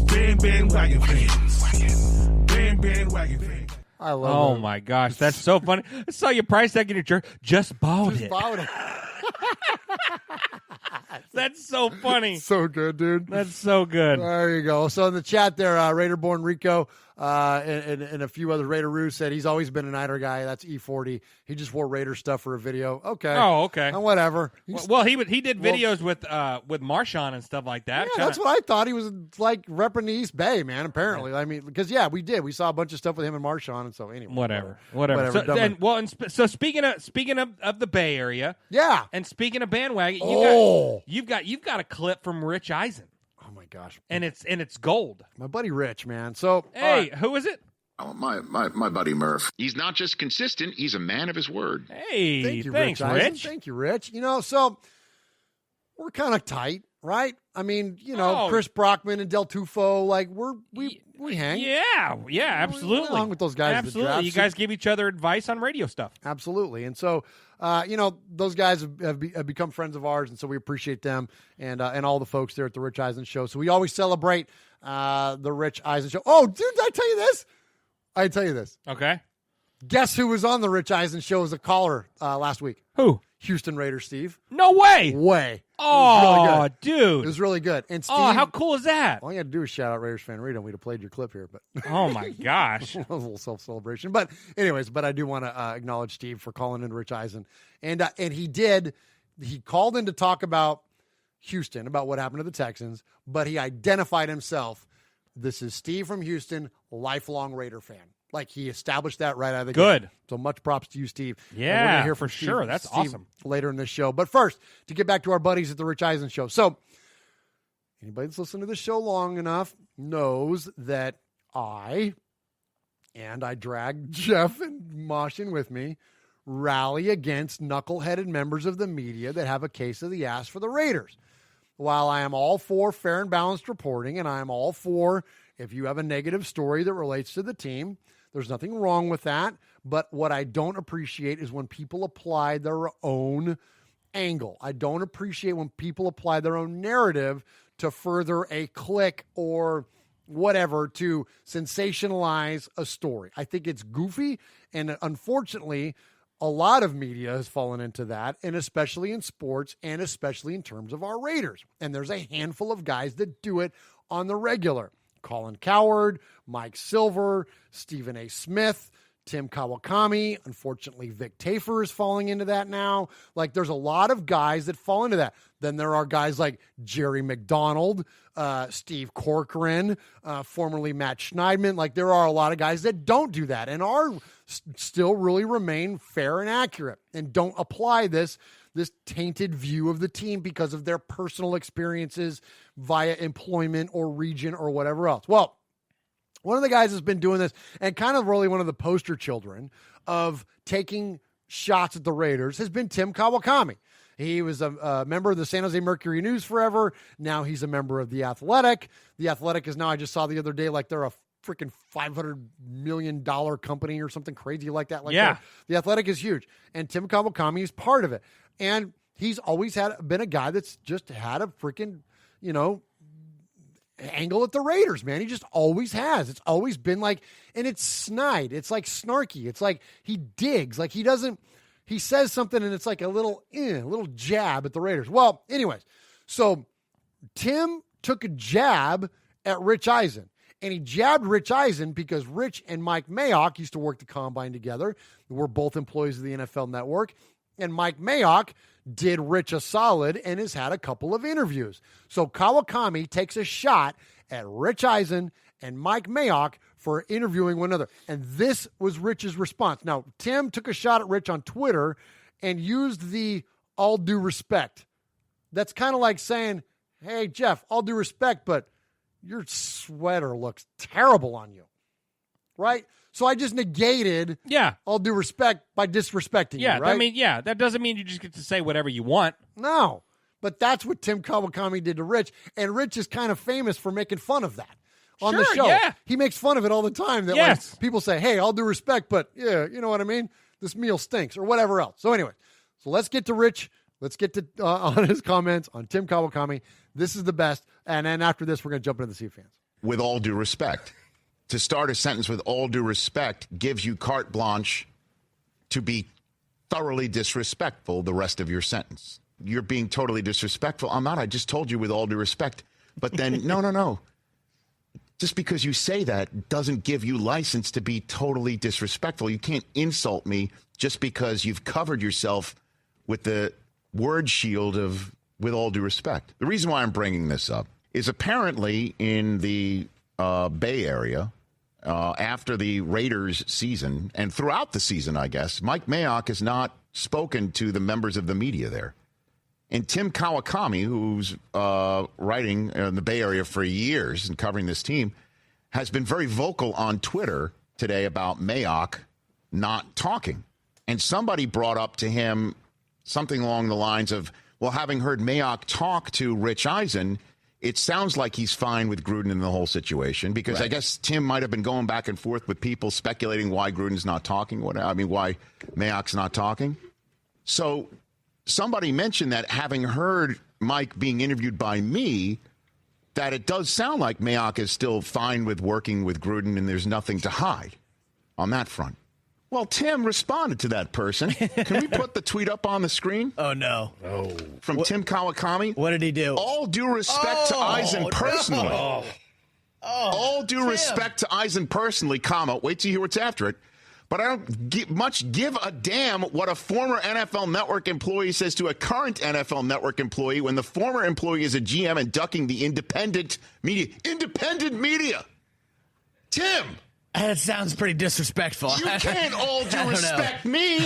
Bandwagon fans. Bandwagon fans. I love Oh, my gosh. That's so funny. I saw your price tag in your shirt. Just bought it. Bought it. That's so funny. So good, dude. That's so good. There you go. So in the chat there, Raider-born Rico and a few other Raider-roos said he's always been a Niner guy. That's E40. He just wore Raider stuff for a video. Okay. Oh, okay. Whatever. Well, he did videos with Marshawn and stuff like that. Yeah, that's what I thought. He was like repping the East Bay, man, apparently. I mean, because, we did. We saw a bunch of stuff with him and Marshawn, and so anyway. Whatever. So speaking of the Bay Area. Yeah. And speaking of bandwagon, you've got a clip from Rich Eisen. Oh my gosh. And it's gold. My buddy Rich, man. So hey, who is it? Oh, my buddy Murf. He's not just consistent, he's a man of his word. Hey, thank you, thanks, Rich. Thank you, Rich. So we're kind of tight, right? I mean, Chris Brockman and Del Tufo, like we hang. Yeah, absolutely. We hung with those guys. Absolutely. You guys give each other advice on radio stuff. Absolutely. And so, those guys have become friends of ours, and so we appreciate them and all the folks there at the Rich Eisen Show. So we always celebrate the Rich Eisen Show. Oh, dude, did I tell you this? I tell you this. Okay. Guess who was on the Rich Eisen Show as a caller last week? Who? Houston Raiders, Steve. No way. Oh, really dude. It was really good. And Steve, how cool is that? All you got to do is shout out Raiders Fan Radio. We'd have played your clip here, but oh my gosh, a little self-celebration. But anyways, I do want to acknowledge Steve for calling in Rich Eisen, and he did. He called in to talk about Houston, about what happened to the Texans, but he identified himself. This is Steve from Houston, lifelong Raider fan. Like, he established that right out of the Good. gate. So much props to you, Steve. Yeah, we're gonna hear from for sure. That's Steve awesome. Later in this show. But first, to get back to our buddies at the Rich Eisen Show. So, anybody that's listened to this show long enough knows that I drag Jeff and Moshin with me, rally against knuckleheaded members of the media that have a case of the ass for the Raiders. While I am all for fair and balanced reporting, and I am all for if you have a negative story that relates to the team, there's nothing wrong with that. But what I don't appreciate is when people apply their own angle. I don't appreciate when people apply their own narrative to further a click or whatever to sensationalize a story. I think it's goofy, and unfortunately, a lot of media has fallen into that, and especially in sports and especially in terms of our Raiders. And there's a handful of guys that do it on the regular. Colin Cowherd, Mike Silver, Stephen A. Smith, Tim Kawakami. Unfortunately, Vic Tafer is falling into that now. Like, there's a lot of guys that fall into that. Then there are guys like Jerry McDonald, Steve Corcoran, formerly Matt Schneidman. Like, there are a lot of guys that don't do that and are still really remain fair and accurate and don't apply this tainted view of the team because of their personal experiences via employment or region or whatever else. Well, one of the guys has been doing this and kind of really one of the poster children of taking shots at the Raiders has been Tim Kawakami. He was a member of the San Jose Mercury News forever. Now he's a member of The Athletic. The Athletic is now, I just saw the other day, like they're a freaking $500 million company or something crazy like that. Like, yeah. The Athletic is huge. And Tim Kawakami is part of it. And he's always been a guy that's just had a freaking, angle at the Raiders, man. He just always has. It's always been like, and it's snide. It's like snarky. It's like he digs. Like he says something and it's like a little jab at the Raiders. Well, anyways, so Tim took a jab at Rich Eisen. And he jabbed Rich Eisen because Rich and Mike Mayock used to work the Combine together. We're both employees of the NFL Network. And Mike Mayock did Rich a solid and has had a couple of interviews. So Kawakami takes a shot at Rich Eisen and Mike Mayock for interviewing one another. And this was Rich's response. Now, Tim took a shot at Rich on Twitter and used the all due respect. That's kind of like saying, hey, Jeff, all due respect, but your sweater looks terrible on you. Right? So I just negated all due respect by disrespecting you, right? That doesn't mean you just get to say whatever you want. No. But that's what Tim Kawakami did to Rich, and Rich is kind of famous for making fun of that on the show. Yeah. He makes fun of it all the time. That when people say, hey, all due respect, but yeah, you know what I mean? This meal stinks or whatever else. So anyway, let's get to Rich. Let's get to on his comments on Tim Kawakami. This is the best. And then after this, we're going to jump into the Sea fans. With all due respect. To start a sentence with all due respect gives you carte blanche to be thoroughly disrespectful the rest of your sentence. You're being totally disrespectful. I'm not. I just told you with all due respect. But then, no. Just because you say that doesn't give you license to be totally disrespectful. You can't insult me just because you've covered yourself with the word shield of with all due respect. The reason why I'm bringing this up is apparently in the Bay Area, after the Raiders season and throughout the season, I guess, Mike Mayock has not spoken to the members of the media there. And Tim Kawakami, who's writing in the Bay Area for years and covering this team, has been very vocal on Twitter today about Mayock not talking. And somebody brought up to him something along the lines of, well, having heard Mayock talk to Rich Eisen, it sounds like he's fine with Gruden in the whole situation, because I guess Tim might have been going back and forth with people speculating why Gruden's not talking, why Mayock's not talking. So somebody mentioned that, having heard Mike being interviewed by me, that it does sound like Mayock is still fine with working with Gruden and there's nothing to hide on that front. Well, Tim responded to that person. Can we put the tweet up on the screen? Oh, no. From Tim Kawakami. What did he do? All due respect to Eisen personally. No. All due respect to Eisen personally, comma, wait till you hear what's after it. But I don't give a damn what a former NFL Network employee says to a current NFL Network employee when the former employee is a GM and ducking the independent media. Independent media. Tim. That sounds pretty disrespectful. You can't all due respect me.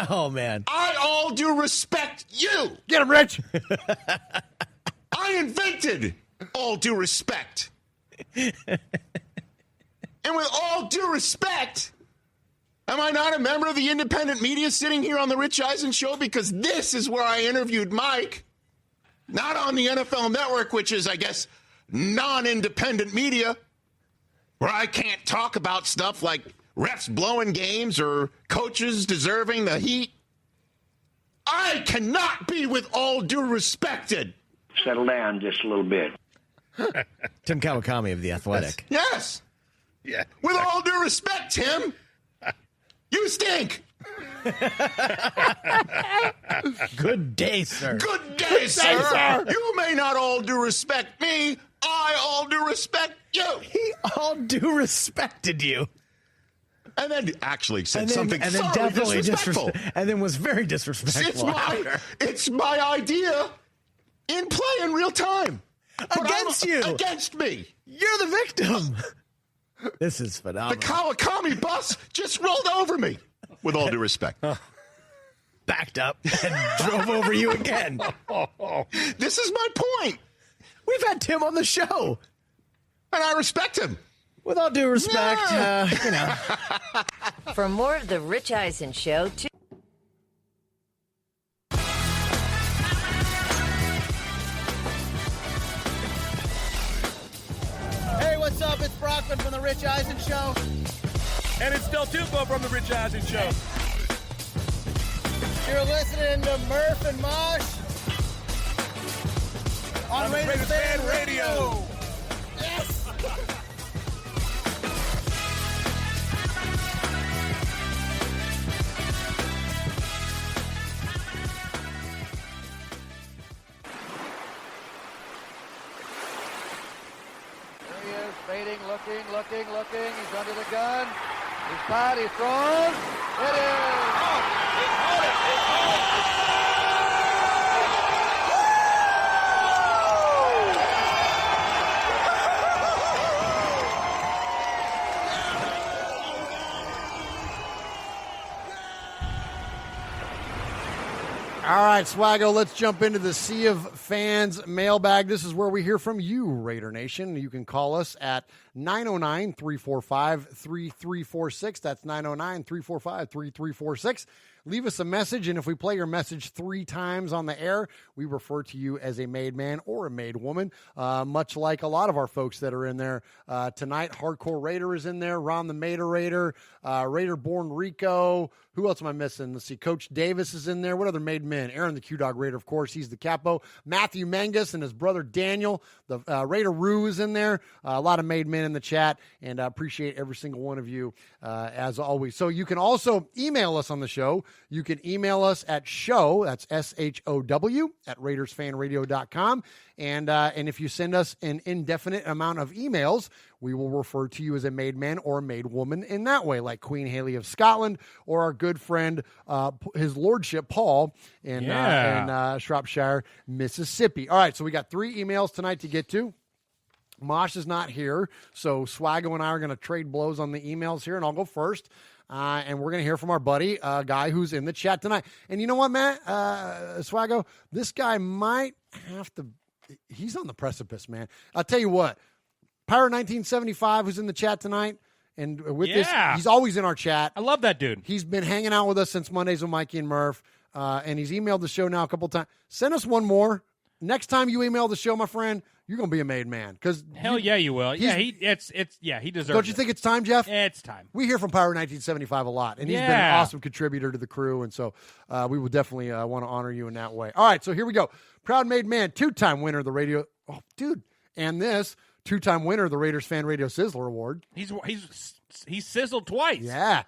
Oh, man. I all due respect you. Get him, Rich. I invented all due respect. And with all due respect, am I not a member of the independent media sitting here on the Rich Eisen show? Because this is where I interviewed Mike. Not on the NFL Network, which is, I guess, non-independent media, where I can't talk about stuff like refs blowing games or coaches deserving the heat. I cannot be with all due respected. Settle down just a little bit. Tim Kawakami of The Athletic. Yes. Yeah. With all due respect, Tim, you stink. Good day, sir. Good day, sir. You may not all due respect me. I all due respect you. He all due respected you. And then actually said something definitely disrespectful. And then was very disrespectful. It's my idea in play in real time. Against you. Against me. You're the victim. This is phenomenal. The Kawakami bus just rolled over me, with all due respect. Backed up and drove over you again. This is my point. We've had Tim on the show. And I respect him. With all due respect, For more of the Rich Eisen Show, Hey, what's up? It's Brockman from the Rich Eisen Show. And it's Del Tufo from the Rich Eisen Show. You're listening to Murf and Mosh on Raiders Fan Radio. Yes! Fading, looking. He's under the gun. He's caught. He's thrown. It is. right, Swaggo, let's jump into the Sea of Fans mailbag. This is where we hear from you, Raider Nation. You can call us at 909-345-3346. That's 909-345-3346. Leave us a message, and if we play your message 3 times on the air, we refer to you as a made man or a made woman, much like a lot of our folks that are in there. Tonight, Hardcore Raider is in there, Ron the Mater Raider, Raider Born Rico. Who else am I missing? Let's see. Coach Davis is in there. What other made men? Aaron the Q-Dog Raider, of course. He's the capo. Matthew Mangus and his brother Daniel. The Raider Roo is in there. A lot of made men in the chat, and I appreciate every single one of you as always. So you can also email us on the show. You can email us at show, that's SHOW, at RaidersFanRadio.com. And if you send us an indefinite amount of emails, we will refer to you as a made man or a made woman in that way, like Queen Haley of Scotland or our good friend, his lordship, Paul, in Shropshire, Mississippi. All right, so we got 3 emails tonight to get to. Mosh is not here, so Swaggo and I are going to trade blows on the emails here, and I'll go first. And we're going to hear from our buddy, guy who's in the chat tonight. And you know what, Matt? Swaggo, this guy might have to – he's on the precipice, man. I'll tell you what. Pirate 1975 who's in the chat tonight. And with this, he's always in our chat. I love that dude. He's been hanging out with us since Mondays with Mikey and Murph. And he's emailed the show now a couple times. Send us one more. Next time you email the show, my friend, you're going to be a made man. Hell yeah, you will. Yeah, he deserves it. Don't you think it's time, Jeff? It's time. We hear from Pirate 1975 a lot, and he's been an awesome contributor to the crew, and so we will definitely want to honor you in that way. All right, so here we go. Proud made man, 2-time winner of the radio. Oh, dude. And this 2-time winner of the Raiders Fan Radio Sizzler Award. He's sizzled twice. Yeah.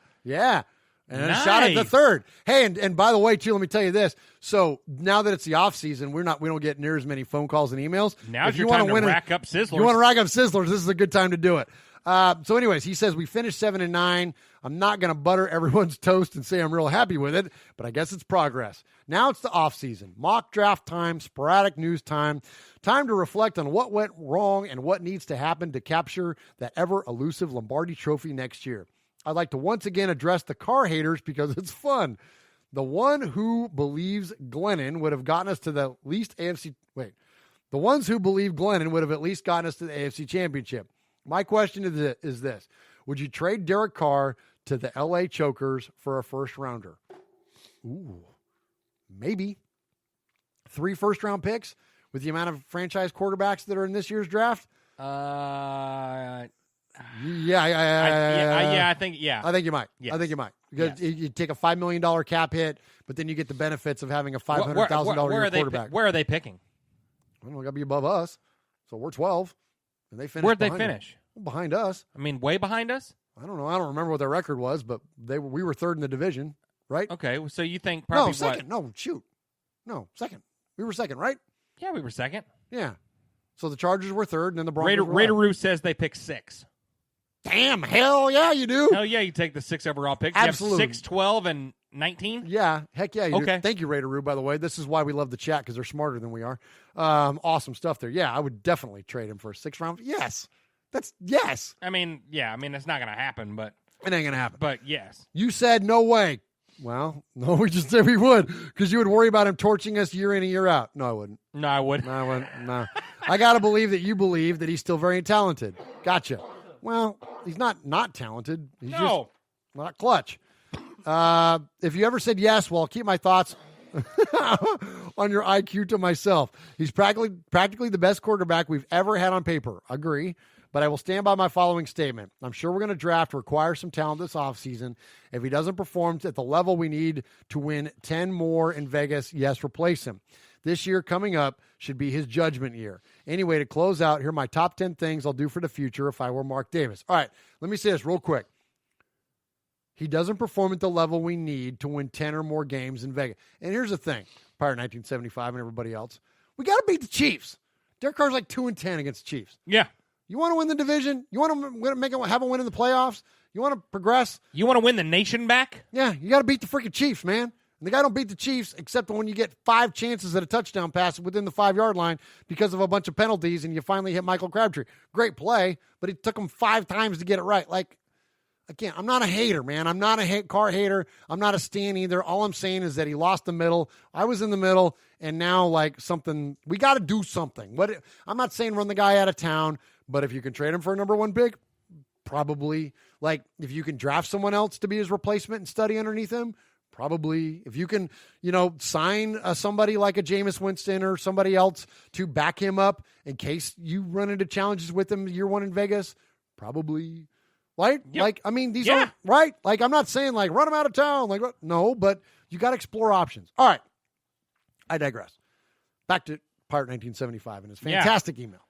And a shot at the third. Hey, and by the way, too, let me tell you this. So now that it's the off season, we don't get near as many phone calls and emails. Now's your time to rack up sizzlers. You want to rack up sizzlers? This is a good time to do it. So, anyways, he says we finished 7-9. I'm not going to butter everyone's toast and say I'm real happy with it, but I guess it's progress. Now it's the off season, mock draft time, sporadic news time to reflect on what went wrong and what needs to happen to capture that ever elusive Lombardi Trophy next year. I'd like to once again address the car haters because it's fun. The one who believes Glennon would have gotten us to the least AFC. Wait, the ones who believe Glennon would have at least gotten us to the AFC Championship. My question is this: would you trade Derek Carr to the LA Chokers for a first rounder? Ooh, maybe 3 first-round picks with the amount of franchise quarterbacks that are in this year's draft. I think you might. Yes. I think you might. Because you take a $5 million cap hit, but then you get the benefits of having a $500,000 year quarterback. Where are they picking? Well, they got to be above us. So we're 12. And they finished. Where'd they finish? Behind us. I mean, way behind us? I don't know. I don't remember what their record was, but we were 3rd in the division, right? Okay, so you think probably second. No, shoot. No, second. We were 2nd, right? Yeah, we were 2nd. Yeah. So the Chargers were 3rd, and then the Broncos were Raider Roo says they pick 6. Damn, hell yeah, you do. Hell yeah, you take the 6 overall pick. Absolutely. You have 6, 12, and 19? Yeah, heck yeah, you okay. do. Thank you, Raider Roo, by the way. This is why we love the chat, because they're smarter than we are. Awesome stuff there. Yeah, I would definitely trade him for a 6th round. Yes. Yes. I mean, it's not going to happen, but. It ain't going to happen. But yes. You said no way. Well, no, we just said we would, because you would worry about him torching us year in and year out. No, I wouldn't. No, I wouldn't. No, I wouldn't. No. I got to believe that you believe that he's still very talented. Gotcha. Well, he's not talented. He's just not clutch. If you ever said yes, well, I'll keep my thoughts on your IQ to myself. He's practically the best quarterback we've ever had on paper. Agree. But I will stand by my following statement. I'm sure we're going to draft, require some talent this offseason. If he doesn't perform at the level we need to win 10 more in Vegas, yes, replace him. This year coming up should be his judgment year. Anyway, to close out, here are my top 10 things I'll do for the future if I were Mark Davis. All right, let me say this real quick. He doesn't perform at the level we need to win 10 or more games in Vegas. And here's the thing, Pirate 1975 and everybody else. We got to beat the Chiefs. Derek Carr's like 2-10 against the Chiefs. Yeah. You want to win the division? You want to have a win in the playoffs? You want to progress? You want to win the nation back? Yeah, you got to beat the freaking Chiefs, man. And the guy don't beat the Chiefs except when you get 5 chances at a touchdown pass within the 5-yard line because of a bunch of penalties, and you finally hit Michael Crabtree. Great play, but it took him 5 times to get it right. Like, Again, I'm not a hater, man. I'm not a car hater. I'm not a stan either. All I'm saying is that he lost the middle. I was in the middle, and now, like, something, we got to do something. I'm not saying run the guy out of town, but if you can trade him for a number one pick, probably. Like, if you can draft someone else to be his replacement and study underneath him, probably. If you can, sign somebody like a Jameis Winston or somebody else to back him up in case you run into challenges with him year one in Vegas, probably. Right? Yep. Like, I mean, these are right. Like, I'm not saying like run him out of town. Like, no, but you got to explore options. All right. I digress. Back to Pirate 1975 and his fantastic email.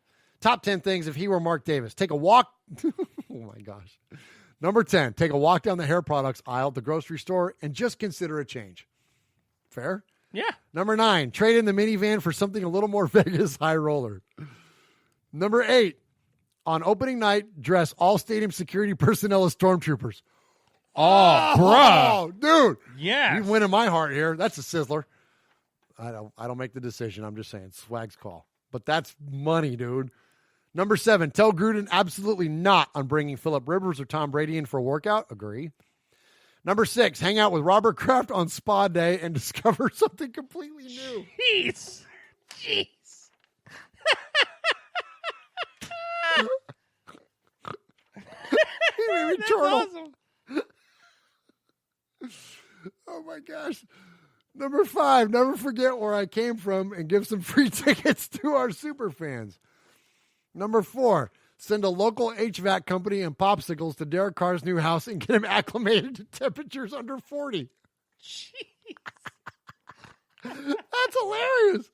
Top 10 things if he were Mark Davis. Take a walk. Oh my gosh. Number 10, take a walk down the hair products aisle at the grocery store and just consider a change. Fair? Yeah. Number 9, trade in the minivan for something a little more Vegas high roller. Number 8, on opening night, dress all stadium security personnel as stormtroopers. Oh, bruh. Dude. Yeah. You win in my heart here. That's a sizzler. I don't make the decision. I'm just saying. Swag's call. But that's money, dude. Number 7, tell Gruden absolutely not on bringing Phillip Rivers or Tom Brady in for a workout. Agree. Number 6, hang out with Robert Kraft on spa day and discover something completely new. Jeez. That's awesome. Oh my gosh. Number 5, never forget where I came from and give some free tickets to our super fans. Number 4, send a local HVAC company and popsicles to Derek Carr's new house and get him acclimated to temperatures under 40. Jeez. That's hilarious.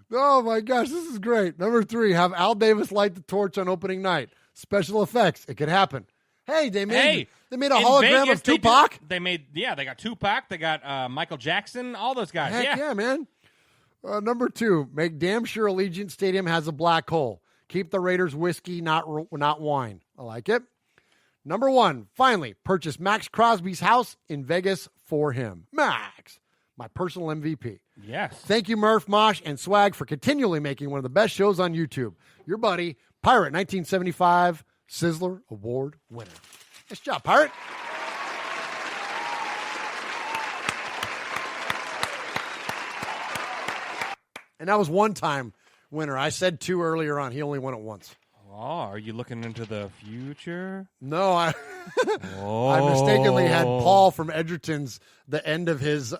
Oh my gosh, this is great. Number 3, have Al Davis light the torch on opening night. Special effects. It could happen. Hey, they made a hologram Vegas, of Tupac. They got Tupac. They got Michael Jackson. All those guys. Heck yeah, man. Number 2, make damn sure Allegiant Stadium has a black hole. Keep the Raiders whiskey, not wine. I like it. Number 1, finally, purchase Max Crosby's house in Vegas for him. Max, my personal MVP. Yes. Thank you, Murf, Mosh, and Swag for continually making one of the best shows on YouTube. Your buddy, Pirate 1975 Sizzler Award winner. Nice job, Pirate. And that was one time winner. I said 2 earlier on. He only won it once. Oh, are you looking into the future? No, I mistakenly had Paul from Edgerton's, the end of his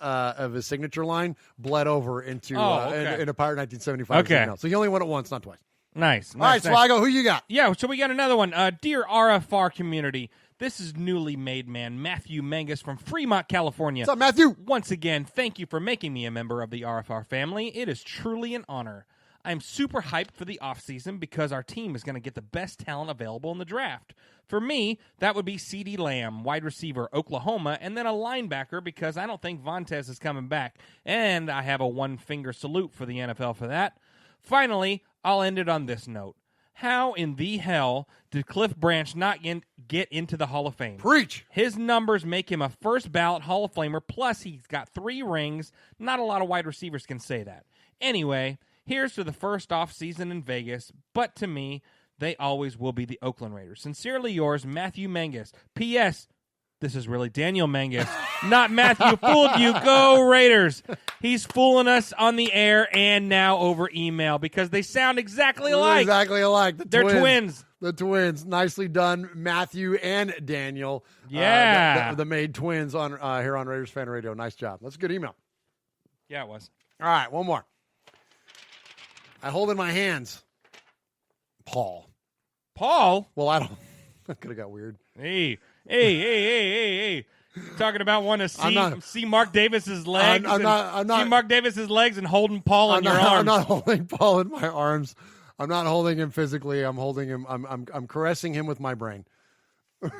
signature line bled over into into Pirate 1975. Okay. Email. So he only won it once, not twice. Nice. All right, Swaggo, who you got? Yeah, so we got another one. Dear RFR community, this is newly made man Matthew Mangus from Fremont, California. What's up, Matthew? Once again, thank you for making me a member of the RFR family. It is truly an honor. I'm super hyped for the offseason because our team is going to get the best talent available in the draft. For me, that would be CeeDee Lamb, wide receiver, Oklahoma, and then a linebacker because I don't think Vontaze is coming back. And I have a one-finger salute for the NFL for that. Finally, I'll end it on this note. How in the hell did Cliff Branch not get into the Hall of Fame? Preach! His numbers make him a first-ballot Hall of Famer, plus he's got 3 rings. Not a lot of wide receivers can say that. Anyway, here's to the first off-season in Vegas, but to me, they always will be the Oakland Raiders. Sincerely yours, Matthew Mangus. P.S. This is really Daniel Mangus, not Matthew. Fooled you. Go Raiders. He's fooling us on the air and now over email because they sound exactly alike. Exactly alike. They're twins. The twins. Nicely done, Matthew and Daniel. Yeah. The made twins on here on Raiders Fan Radio. Nice job. That's a good email. Yeah, it was. All right, one more. I hold in my hands Paul. Paul? Well, I don't. That could have got weird. Hey. Talking about wanting to see Mark Davis's legs. I'm not. See Mark Davis's legs and holding Paul in your arms. I'm not holding Paul in my arms. I'm not holding him physically. I'm holding him. I'm caressing him with my brain. It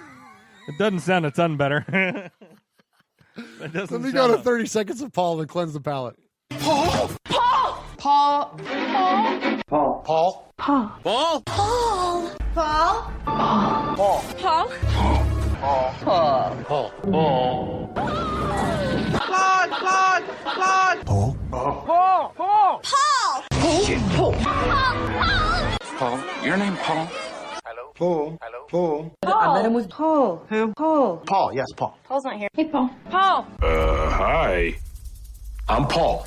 doesn't sound a ton better. Let me go to 30 seconds of Paul and cleanse the palate. Paul. Paul. Paul. Paul. Paul. Paul. Paul. Paul. Paul. Paul. Paul. Paul. Paul. Paul. Paul. Claude. Claude. Claude. Paul. Paul. Paul. Paul. Shit. Paul. Paul. Paul, your name Paul? Hello. Paul. Hello? Paul. I met him with Paul. Who? Paul. Paul, yes, Paul. Paul's not here. Hey, Paul. Paul. Hi. I'm Paul.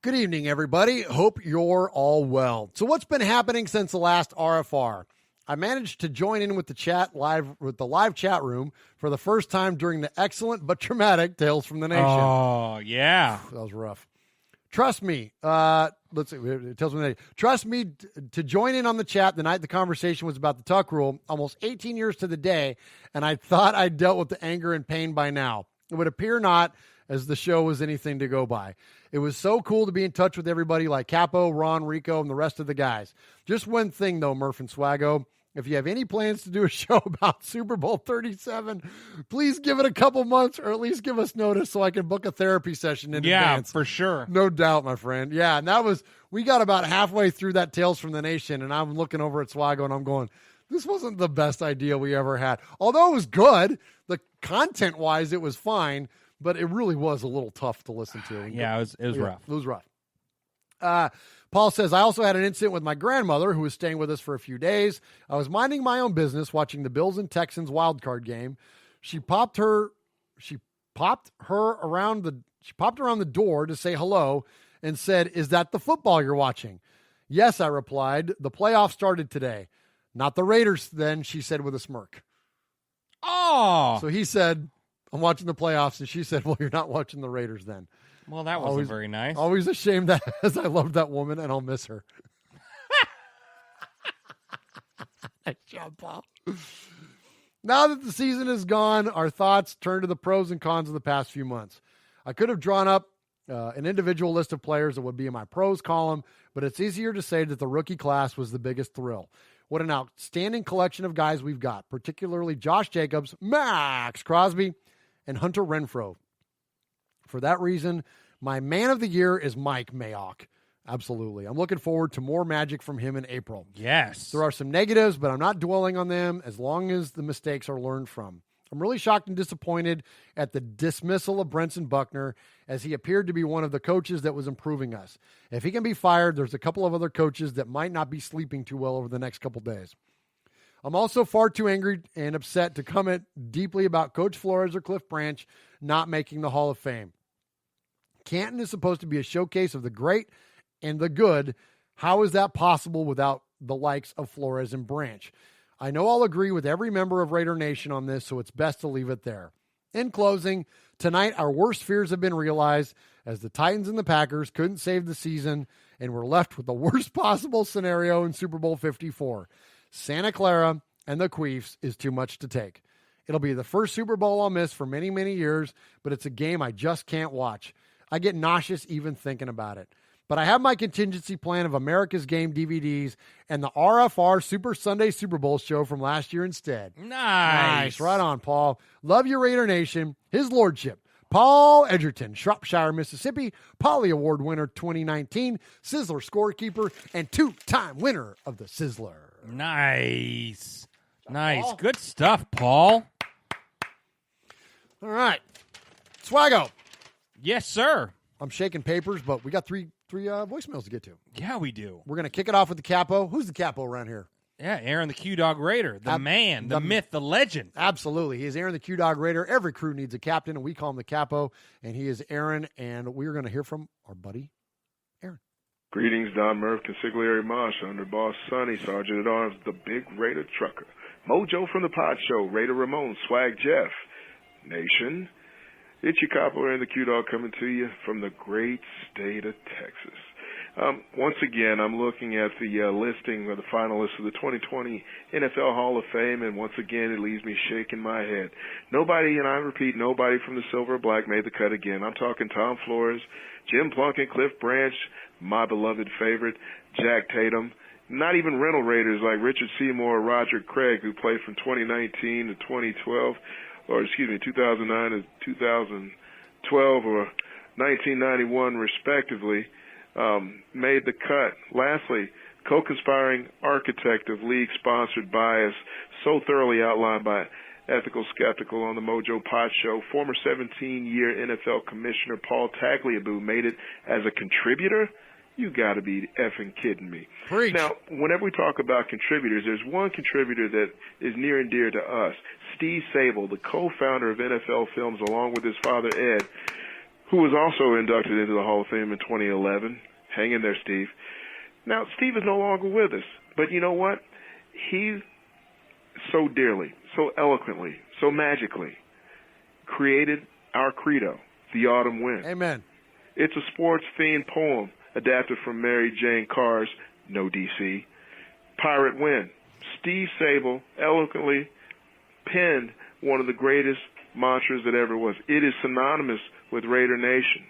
Good evening, everybody. Hope you're all well. So what's been happening since the last RFR? I managed to join in with the live chat room for the first time during the excellent but dramatic Tales from the Nation. Oh, yeah. That was rough. Trust me. Let's see. Tales from the Nation. Trust me to join in on the chat the night the conversation was about the Tuck rule, almost 18 years to the day, and I thought I'd dealt with the anger and pain by now. It would appear not, as the show was anything to go by. It was so cool to be in touch with everybody like Capo, Ron, Rico, and the rest of the guys. Just one thing, though, Murf and Swaggo. If you have any plans to do a show about Super Bowl 37, please give it a couple months or at least give us notice so I can book a therapy session in advance. Yeah, for sure. No doubt, my friend. Yeah, and we got about halfway through that Tales from the Nation, and I'm looking over at Swaggo, and I'm going, this wasn't the best idea we ever had. Although it was good, the content-wise, it was fine, but it really was a little tough to listen to. Yeah, it was rough. It was rough. Paul says, I also had an incident with my grandmother who was staying with us for a few days. I was minding my own business watching the Bills and Texans wild card game. She popped around the door to say hello and said, "Is that the football you're watching?" "Yes," I replied. "The playoffs started today." "Not the Raiders then," she said with a smirk. Oh. So he said, "I'm watching the playoffs." And she said, "Well, you're not watching the Raiders then." Well, that wasn't very nice. Always ashamed that as I love that woman and I'll miss her. Nice job, Paul. Now that the season is gone, our thoughts turn to the pros and cons of the past few months. I could have drawn up an individual list of players that would be in my pros column, but it's easier to say that the rookie class was the biggest thrill. What an outstanding collection of guys we've got, particularly Josh Jacobs, Max Crosby, and Hunter Renfrow. For that reason, my man of the year is Mike Mayock. Absolutely. I'm looking forward to more magic from him in April. Yes. There are some negatives, but I'm not dwelling on them as long as the mistakes are learned from. I'm really shocked and disappointed at the dismissal of Brenson Buckner, as he appeared to be one of the coaches that was improving us. If he can be fired, there's a couple of other coaches that might not be sleeping too well over the next couple days. I'm also far too angry and upset to comment deeply about Coach Flores or Cliff Branch not making the Hall of Fame. Canton is supposed to be a showcase of the great and the good. How is that possible without the likes of Flores and Branch? I know I'll agree with every member of Raider Nation on this, so it's best to leave it there. In closing, tonight our worst fears have been realized as the Titans and the Packers couldn't save the season and were left with the worst possible scenario in Super Bowl 54. Santa Clara and the Queefs is too much to take. It'll be the first Super Bowl I'll miss for many, many years, but it's a game I just can't watch. I get nauseous even thinking about it. But I have my contingency plan of America's Game DVDs and the RFR Super Sunday Super Bowl show from last year instead. Nice. Right on, Paul. Love you, Raider Nation. His Lordship, Paul Edgerton, Shropshire, Mississippi, Polly Award winner 2019, Sizzler scorekeeper, and two-time winner of the Sizzler. Nice. Nice. Good stuff, Paul. All right. Swaggo. Yes, sir. I'm shaking papers, but we got three voicemails to get to. Yeah, we do. We're going to kick it off with the capo. Who's the capo around here? Yeah, Aaron the Q-Dog Raider, the man, the myth, the legend. Absolutely. He is Aaron the Q-Dog Raider. Every crew needs a captain, and we call him the capo, and he is Aaron, and we're going to hear from our buddy, Aaron. Greetings, Don Murf, Consigliere Marsh, Underboss Sonny, Sergeant at Arms, the Big Raider Trucker, Mojo from the Pod Show, Raider Ramon, Swag Jeff, Nation. It's your capo, Aaron the Q-Dog, coming to you from the great state of Texas. Once again, I'm looking at the listing of the finalists of the 2020 NFL Hall of Fame, and once again, it leaves me shaking my head. Nobody, and I repeat, nobody from the Silver or Black made the cut again. I'm talking Tom Flores, Jim Plunkett, Cliff Branch, my beloved favorite, Jack Tatum, not even rental Raiders like Richard Seymour or Roger Craig, who played from 2019 to 2012, or 2009 to 2012, or 1991, respectively. Made the cut. Lastly, co-conspiring architect of league-sponsored bias, so thoroughly outlined by Ethical Skeptical on the Mojo Pod Show, former 17-year NFL Commissioner Paul Tagliabue made it as a contributor. You got to be effing kidding me. Preach. Now, whenever we talk about contributors, there's one contributor that is near and dear to us, Steve Sable, the co-founder of NFL Films, along with his father, Ed, who was also inducted into the Hall of Fame in 2011. Hang in there, Steve. Now, Steve is no longer with us, but you know what? He so dearly, so eloquently, so magically created our credo, The Autumn Wind. Amen. It's a sports-themed poem adapted from Mary Jane Carr's No DC, Pirate Wind. Steve Sable eloquently penned one of the greatest mantras that ever was. It is synonymous with Raider Nation.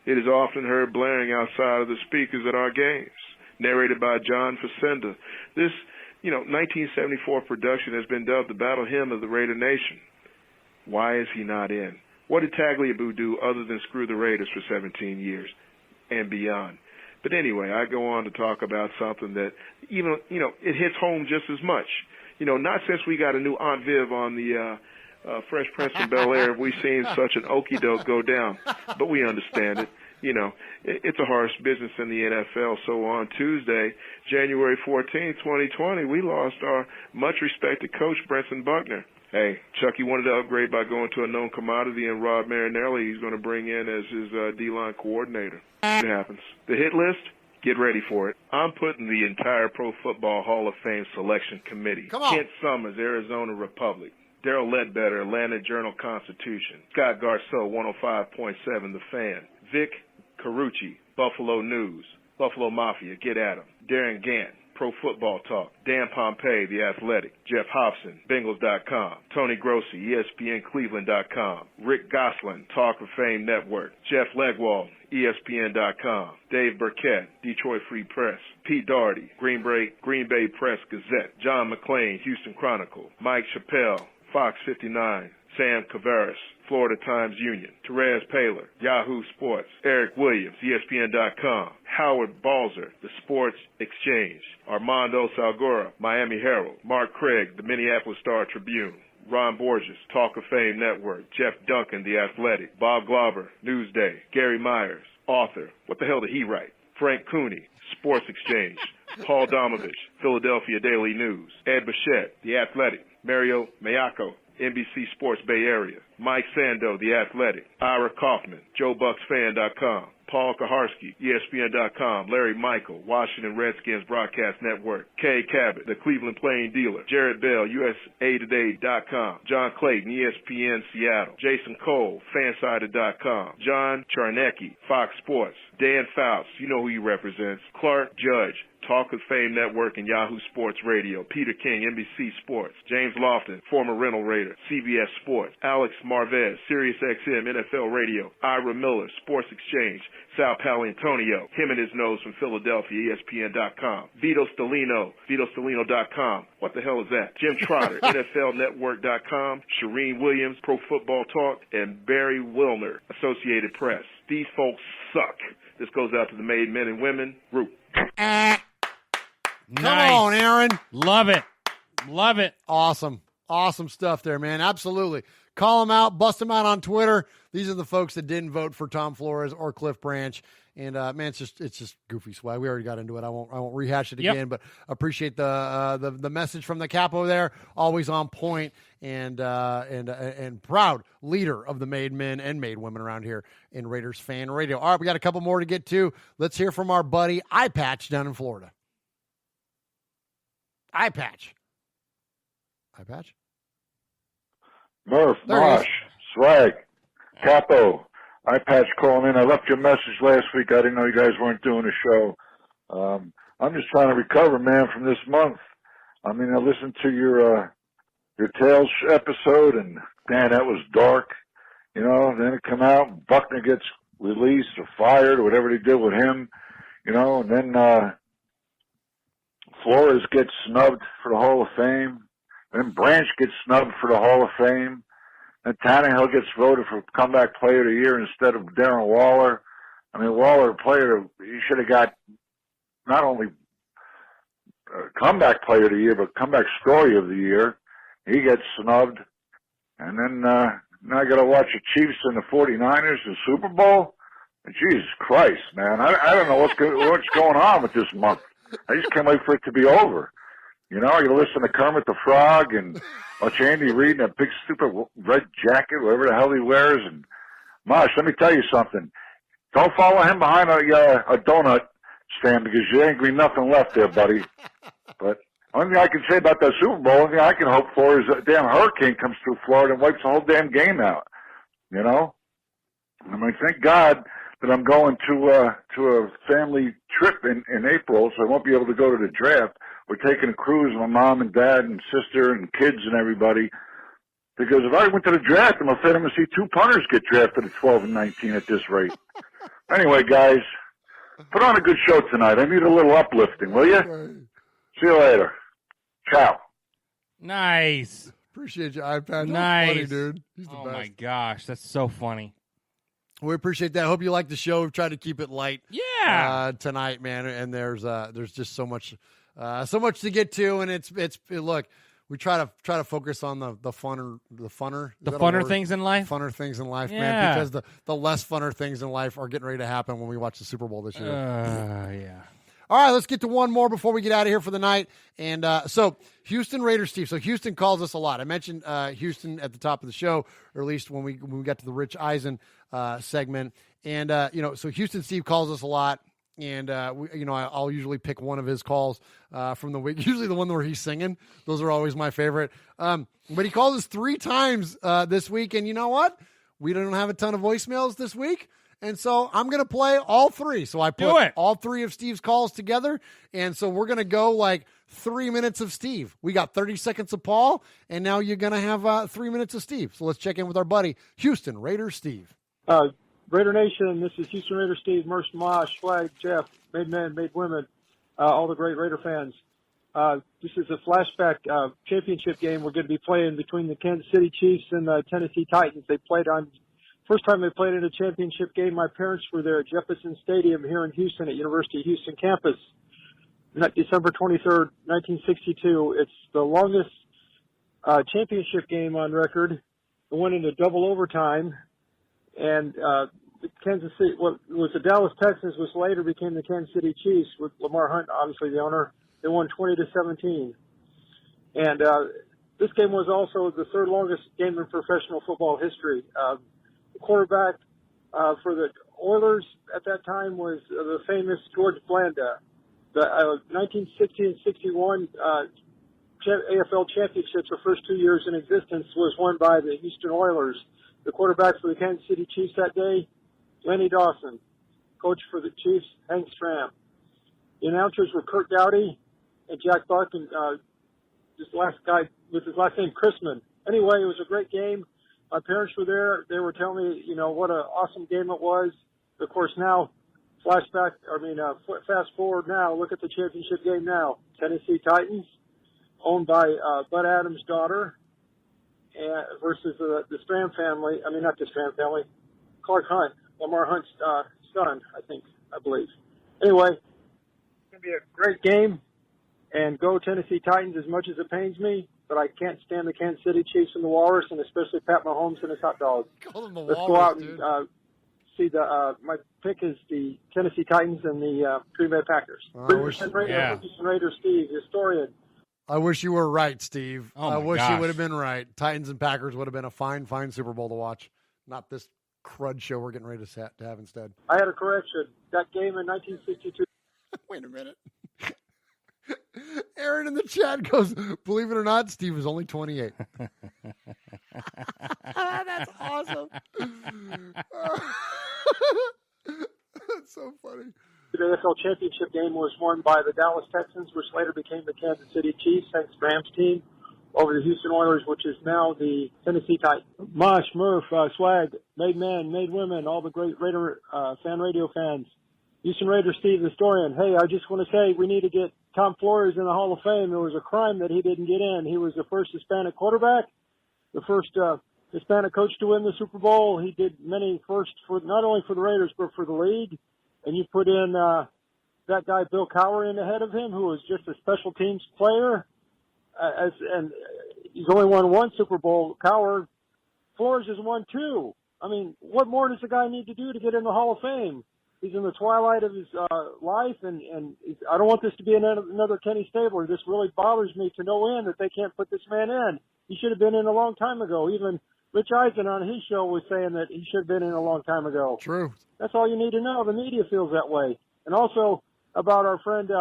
It is often heard blaring outside of the speakers at our games. Narrated by John Facenda. This, 1974 production has been dubbed the battle hymn of the Raider Nation. Why is he not in? What did Tagliabue do other than screw the Raiders for 17 years and beyond? But anyway, I go on to talk about something that even, it hits home just as much. Not since we got a new Aunt Viv on the Fresh Prince from Bel-Air have we seen such an okie doke go down, but we understand it. It's a harsh business in the NFL. So on Tuesday, January 14, 2020, we lost our much-respected coach, Brenson Buckner. Hey, Chucky wanted to upgrade by going to a known commodity, and Rod Marinelli he's going to bring in as his D-line coordinator. It happens. The hit list, get ready for it. I'm putting the entire Pro Football Hall of Fame selection committee. Come on. Kent Summers, Arizona Republic. Daryl Ledbetter, Atlanta Journal-Constitution. Scott Garceau, 105.7 The Fan. Vic Carucci, Buffalo News. Buffalo Mafia, get at 'em. Darren Gant, Pro Football Talk. Dan Pompey, The Athletic. Jeff Hobson, Bengals.com. Tony Grossi, ESPNCleveland.com. Rick Gosselin, Talk of Fame Network. Jeff Legwald, ESPN.com. Dave Burkett, Detroit Free Press. Pete Doherty, Green Bay Press Gazette. John McClain, Houston Chronicle. Mike Chappelle, Fox 59. Sam Cavaris, Florida Times Union. Therese Paler, Yahoo Sports. Eric Williams, ESPN.com. Howard Balzer, The Sports Exchange. Armando Salgora, Miami Herald. Mark Craig, The Minneapolis Star-Tribune. Ron Borges, Talk of Fame Network. Jeff Duncan, The Athletic. Bob Glauber, Newsday. Gary Myers, author. What the hell did he write? Frank Cooney, Sports Exchange. Paul Domovich, Philadelphia Daily News. Ed Bichette, The Athletic. Mario Mayako, NBC Sports Bay Area. Mike Sando, The Athletic. Ira Kaufman, JoeBucksFan.com. Paul Kaharski, ESPN.com. Larry Michael, Washington Redskins Broadcast Network. Kay Cabot, The Cleveland Plain Dealer. Jared Bell, USAtoday.com. John Clayton, ESPN Seattle. Jason Cole, Fansided.com. John Charnecki, Fox Sports. Dan Fouts, you know who he represents. Clark Judge, Talk of Fame Network and Yahoo Sports Radio. Peter King, NBC Sports. James Lofton, former Rental Raider, CBS Sports. Alex Marvez, SiriusXM, NFL Radio. Ira Miller, Sports Exchange. Sal Paolantonio, him and his nose from Philadelphia, ESPN.com. Vito Stellino, VitoStellino.com. What the hell is that? Jim Trotter, NFLNetwork.com. Shireen Williams, Pro Football Talk. And Barry Wilner, Associated Press. These folks suck. This goes out to the made men and women. Root. Come on, Aaron. Love it. Love it. Awesome. Awesome stuff there, man. Absolutely. Call them out. Bust them out on Twitter. These are the folks that didn't vote for Tom Flores or Cliff Branch. And, man, it's just goofy swag. We already got into it. I won't rehash it again, but appreciate the message from the capo there. Always on point and proud leader of the made men and made women around here in Raiders Fan Radio. All right, we got a couple more to get to. Let's hear from our buddy Eye Patch down in Florida. Eye Patch. Eye Patch? Murf, Mosh, Swag, Capo, Eye Patch calling in. I left your message last week. I didn't know you guys weren't doing a show. I'm just trying to recover, man, from this month. I mean, I listened to your Tales episode, and, man, that was dark. You know, then it come out, Buckner gets released or fired or whatever they did with him, you know, and then Flores gets snubbed for the Hall of Fame. Then Branch gets snubbed for the Hall of Fame. And Tannehill gets voted for Comeback Player of the Year instead of Darren Waller. I mean, Waller, he should have got not only Comeback Player of the Year, but Comeback Story of the Year. He gets snubbed. And then now I got to watch the Chiefs and the 49ers, the Super Bowl. Jesus Christ, man. I don't know what's going on with this month. I just can't wait for it to be over. You know, you listen to Kermit the Frog and watch Andy Reid in that big stupid red jacket, whatever the hell he wears. And Mosh, let me tell you something. Don't follow him behind a donut stand because there ain't gonna be nothing left there, buddy. But only thing I can say about that Super Bowl, only thing I can hope for is a damn hurricane comes through Florida and wipes the whole damn game out. You know? I mean, thank God that I'm going to a family trip in April, so I won't be able to go to the draft. We're taking a cruise, my mom and dad and sister and kids and everybody. Because if I went to the draft, I'm afraid I'm going to see 2 punters get drafted at 12 and 19 at this rate. Anyway, guys, put on a good show tonight. I need a little uplifting, will you? See you later. Ciao. Nice. Appreciate you, iPad. Nice. Funny, dude. He's the best. Oh, my gosh. That's so funny. We appreciate that. Hope you like the show. We've tried to keep it light. Yeah. Tonight, man. And there's just so much to get to. And it's look, we try to focus on the funner things in life. Funner things in life, Yeah. man. Because the less funner things in life are getting ready to happen when we watch the Super Bowl this year. Yeah. All right, let's get to one more before we get out of here for the night. And so Houston Raiders, Steve. So Houston calls us a lot. I mentioned Houston at the top of the show, or at least when we got to the Rich Eisen segment. And so Houston Steve calls us a lot. And I'll usually pick one of his calls from the week. Usually the one where he's singing. Those are always my favorite. But he called us 3 times this week. And you know what? We don't have a ton of voicemails this week. And so I'm going to play all 3. So I put all 3 of Steve's calls together. And so we're going to go like 3 minutes of Steve. We got 30 seconds of Paul. And now you're going to have 3 minutes of Steve. So let's check in with our buddy, Houston Raiders Steve. Raider Nation, this is Houston Raider Steve, Murf, Mosh, Swag, Jeff, made men, made women, all the great Raider fans. This is a flashback championship game we're going to be playing between the Kansas City Chiefs and the Tennessee Titans. First time they played in a championship game, my parents were there at Jefferson Stadium here in Houston at University of Houston campus. December 23rd, 1962. It's the longest championship game on record. It went into double overtime. And Kansas City, what was the Dallas Texans, which later became the Kansas City Chiefs, with Lamar Hunt, obviously the owner. They won 20-17. And this game was also the 3rd longest game in professional football history. The quarterback for the Oilers at that time was the famous George Blanda. The 1960 and 61 AFL championships, the first 2 years in existence, was won by the Houston Oilers. The quarterback for the Kansas City Chiefs that day, Lenny Dawson. Coach for the Chiefs, Hank Stram. The announcers were Kurt Dowdy and Jack Buck, and this last guy with his last name, Chrisman. Anyway, it was a great game. My parents were there. They were telling me, what an awesome game it was. Of course, now, fast forward now, look at the championship game now. Tennessee Titans, owned by Bud Adams' daughter, versus the Stram family. I mean, not the Stram family. Clark Hunt, Lamar Hunt's son, I believe. Anyway, it's going to be a great game. And go Tennessee Titans as much as it pains me, but I can't stand the Kansas City Chiefs and the Walrus, and especially Pat Mahomes and his hot dog. Let's go out and see my pick is the Tennessee Titans and the Green Bay Packers. Houston Raiders Steve, historian. I wish you were right, Steve. Oh I wish gosh. you would have been right. Titans and Packers would have been a fine Super Bowl to watch. Not this crud show we're getting ready to have instead. I had a correction. That game in 1962. Wait a minute. Aaron in the chat goes, believe it or not, Steve is only 28. That's awesome. That's so funny. The NFL championship game was won by the Dallas Texans, which later became the Kansas City Chiefs, Hank Stram's team, over the Houston Oilers, which is now the Tennessee Titans. Mosh, Murf, Swag, made men, made women, all the great Raider fan radio fans. Houston Raiders Steve, the historian. Hey, I just want to say we need to get Tom Flores in the Hall of Fame. There was a crime that he didn't get in. He was the first Hispanic quarterback, the first Hispanic coach to win the Super Bowl. He did many firsts for not only for the Raiders but for the league. And you put in that guy Bill Cowher in ahead of him, who was just a special teams player, and he's only won 1 Super Bowl. Cowher, Flores has won 2. I mean, what more does the guy need to do to get in the Hall of Fame? He's in the twilight of his life, and I don't want this to be another Kenny Stabler. This really bothers me to no end that they can't put this man in. He should have been in a long time ago. Even Rich Eisen on his show was saying that he should have been in a long time ago. True. That's all you need to know. The media feels that way. And also about our friend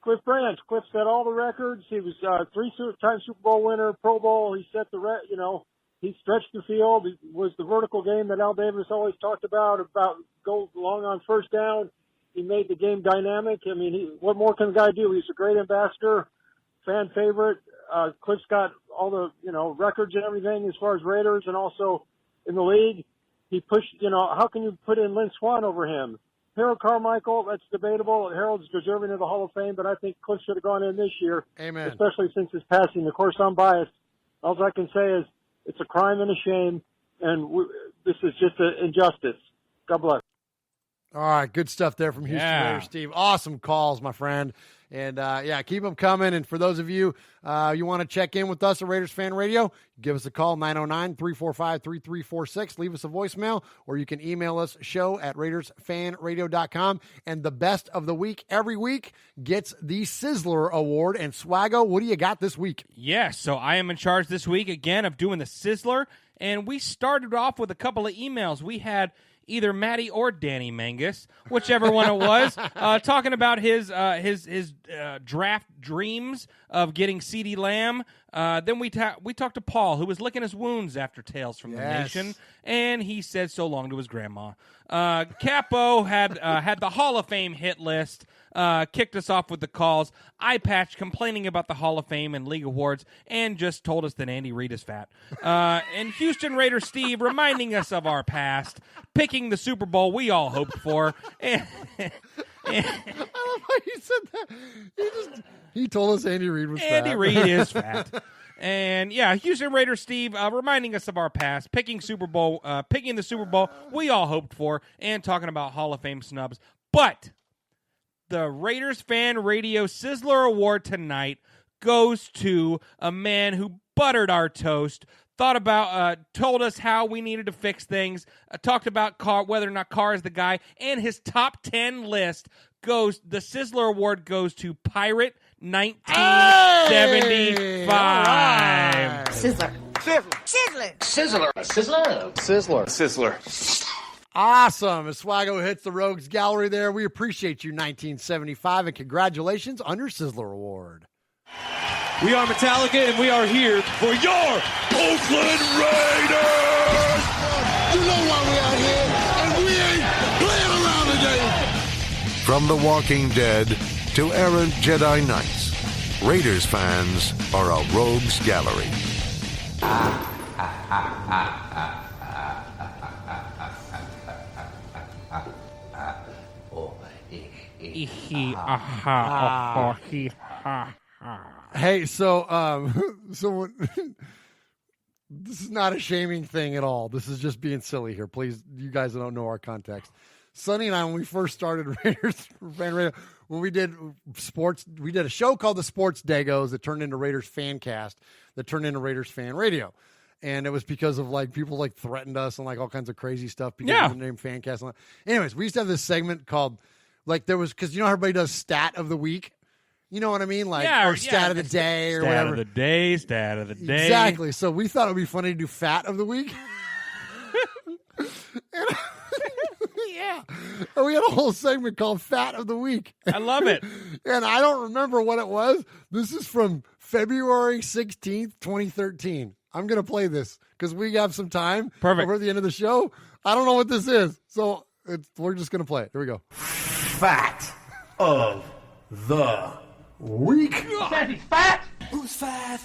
Cliff Branch. Cliff set all the records. He was 3-time Super Bowl winner, Pro Bowl. He set the he stretched the field. It was the vertical game that Al Davis always talked about go long on first down. He made the game dynamic. I mean, what more can the guy do? He's a great ambassador, fan favorite. Cliff's got all the, records and everything as far as Raiders and also in the league. He pushed, how can you put in Lynn Swann over him? Harold Carmichael, that's debatable. Harold's deserving of the Hall of Fame, but I think Cliff should have gone in this year. Amen. Especially since his passing. Of course, I'm biased. All I can say is it's a crime and a shame, and this is just an injustice. God bless. All right, good stuff there from Houston Raiders, Steve. Awesome calls, my friend. And, keep them coming. And for those of you, you want to check in with us at Raiders Fan Radio, give us a call, 909-345-3346. Leave us a voicemail, or you can email us, show@RaidersFanRadio.com. And the best of the week every week gets the Sizzler Award. And Swaggo, what do you got this week? Yes, so I am in charge this week, again, of doing the Sizzler. And we started off with a couple of emails. We had either Matty or Danny Mangus, whichever one it was, talking about his draft dreams of getting CeeDee Lamb. Then we talked to Paul, who was licking his wounds after Tales from the Nation, and he said so long to his grandma. Capo had the Hall of Fame hit list, kicked us off with the calls. Eye Patch complaining about the Hall of Fame and League Awards, and just told us that Andy Reid is fat. And Houston Raider Steve reminding us of our past, picking the Super Bowl we all hoped for. And I love how you said that. He told us Andy Reid was fat. Andy Reid is fat. And Houston Raider Steve reminding us of our past, picking the Super Bowl we all hoped for, and talking about Hall of Fame snubs. But the Raiders Fan Radio Sizzler Award tonight goes to a man who buttered our toast, told us how we needed to fix things, talked about whether or not Carr is the guy, and his top 10 list the Sizzler Award goes to Pirate 1975. Right. Sizzler. Awesome. As Swaggo hits the Rogues Gallery there, we appreciate you, 1975, and congratulations on your Sizzler Award. We are Metallica, and we are here for your Oakland Raiders! You know why we out here, and we ain't playing around today. From The Walking Dead to errant Jedi Knights, Raiders fans are a Rogues Gallery. Hey, so this is not a shaming thing at all. This is just being silly here. Please, you guys don't know our context. Sonny and I, when we first started Raiders Fan Radio, when we did sports, we did a show called the Sports Dagos that turned into Raiders Fancast, that turned into Raiders Fan Radio. And it was because of people threatened us and all kinds of crazy stuff because of the name Fancast. Anyways, we used to have this segment called because everybody does stat of the week. You know what I mean? Or stat of the day or whatever. Stat of the day. Exactly. So we thought it would be funny to do fat of the week. And we had a whole segment called Fat of the Week. I love it. And I don't remember what it was. This is from February 16th, 2013. I'm going to play this because we have some time. Perfect. Over the end of the show. I don't know what this is. So we're just going to play it. Here we go. Fat of the week. Says he's fat. Who's fat?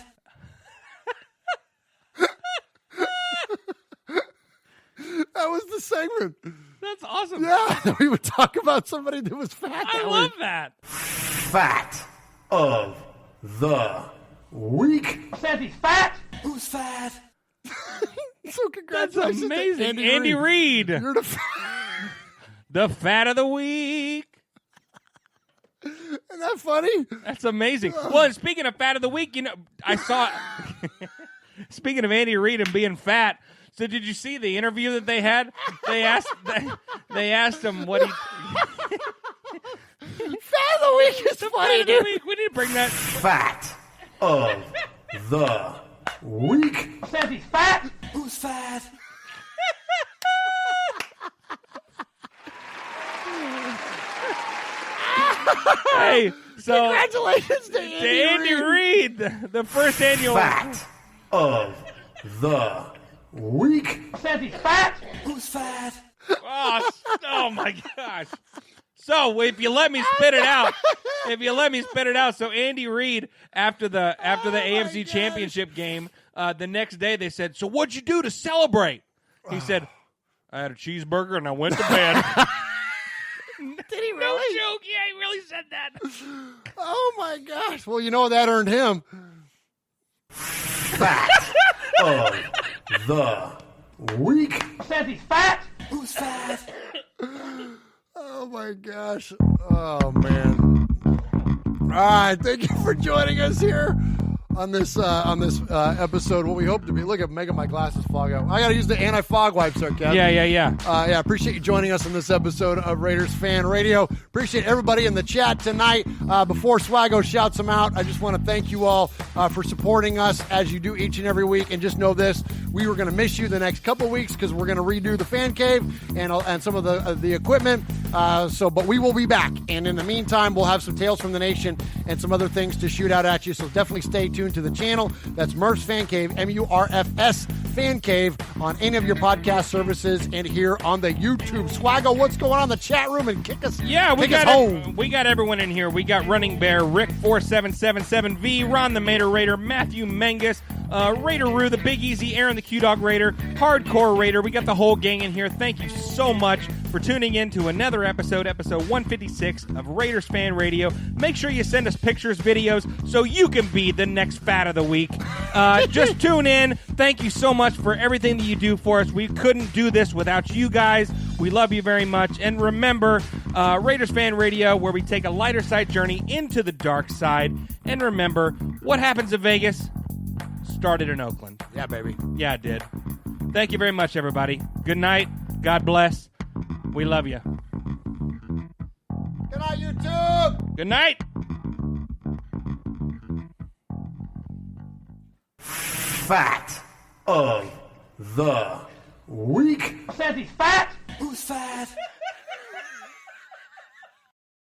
That was the segment. That's awesome. Yeah, we would talk about somebody that was fat. I love that. Fat of the week. Says he's fat. Who's fat? So congratulations. That's amazing. To Andy Reid. You're the fat of the week. Isn't that funny? That's amazing. Well, speaking of fat of the week, I saw. Speaking of Andy Reid and being fat, So did you see the interview that they had? They asked him what he. Fat of the week is funny, dude. We need to bring that. Fat of the week. Says he's fat. Who's fat? Hey, so congratulations to Andy Reid, the first annual Fat of the week. Says he's fat. Who's fat? Oh my gosh. So if you let me spit it out, so Andy Reid after the AFC Championship game, the next day they said, "So what'd you do to celebrate?" He said, "I had a cheeseburger and I went to bed." Did he really? No joke. Yeah, he really said that. Oh my gosh. Well, you know that earned him. Fat of the week. Says he's fat. Who's fat? Oh my gosh. Oh man. All right, thank you for joining us here on this episode. What we hope to be. Look at making my glasses fog out. I got to use the anti-fog wipes, there, Kev. Yeah. Appreciate you joining us on this episode of Raiders Fan Radio. Appreciate everybody in the chat tonight. Before Swaggo shouts them out, I just want to thank you all for supporting us as you do each and every week. And just know this: we were going to miss you the next couple of weeks because we're going to redo the fan cave and some of the equipment. But we will be back. And in the meantime, we'll have some Tales from the Nation and some other things to shoot out at you. So definitely stay tuned to the channel. That's Murf's Fan Cave, MURFS Fan Cave, on any of your podcast services and here on the YouTube. Swaggo, what's going on in the chat room? And kick us home. We got everyone in here. We got Running Bear, Rick 4777V, Ron the Mater Raider, Matthew Mengus, Raider Roo, the Big Easy, Aaron the Q-Dog Raider, Hardcore Raider. We got the whole gang in here. Thank you so much for tuning in to another episode 156 of Raiders Fan Radio. Make sure you send us pictures, videos, so you can be the next fat of the week. Just tune in. Thank you so much for everything that you do for us. We couldn't do this without you guys. We love you very much. And remember, Raiders Fan Radio, where we take a lighter side journey into the dark side. And remember, what happens in Vegas started in Oakland. Yeah, baby. Yeah, it did. Thank you very much, everybody. Good night. God bless. We love you. Good night, YouTube. Good night. Fat of the week. Says he's fat. Who's fat?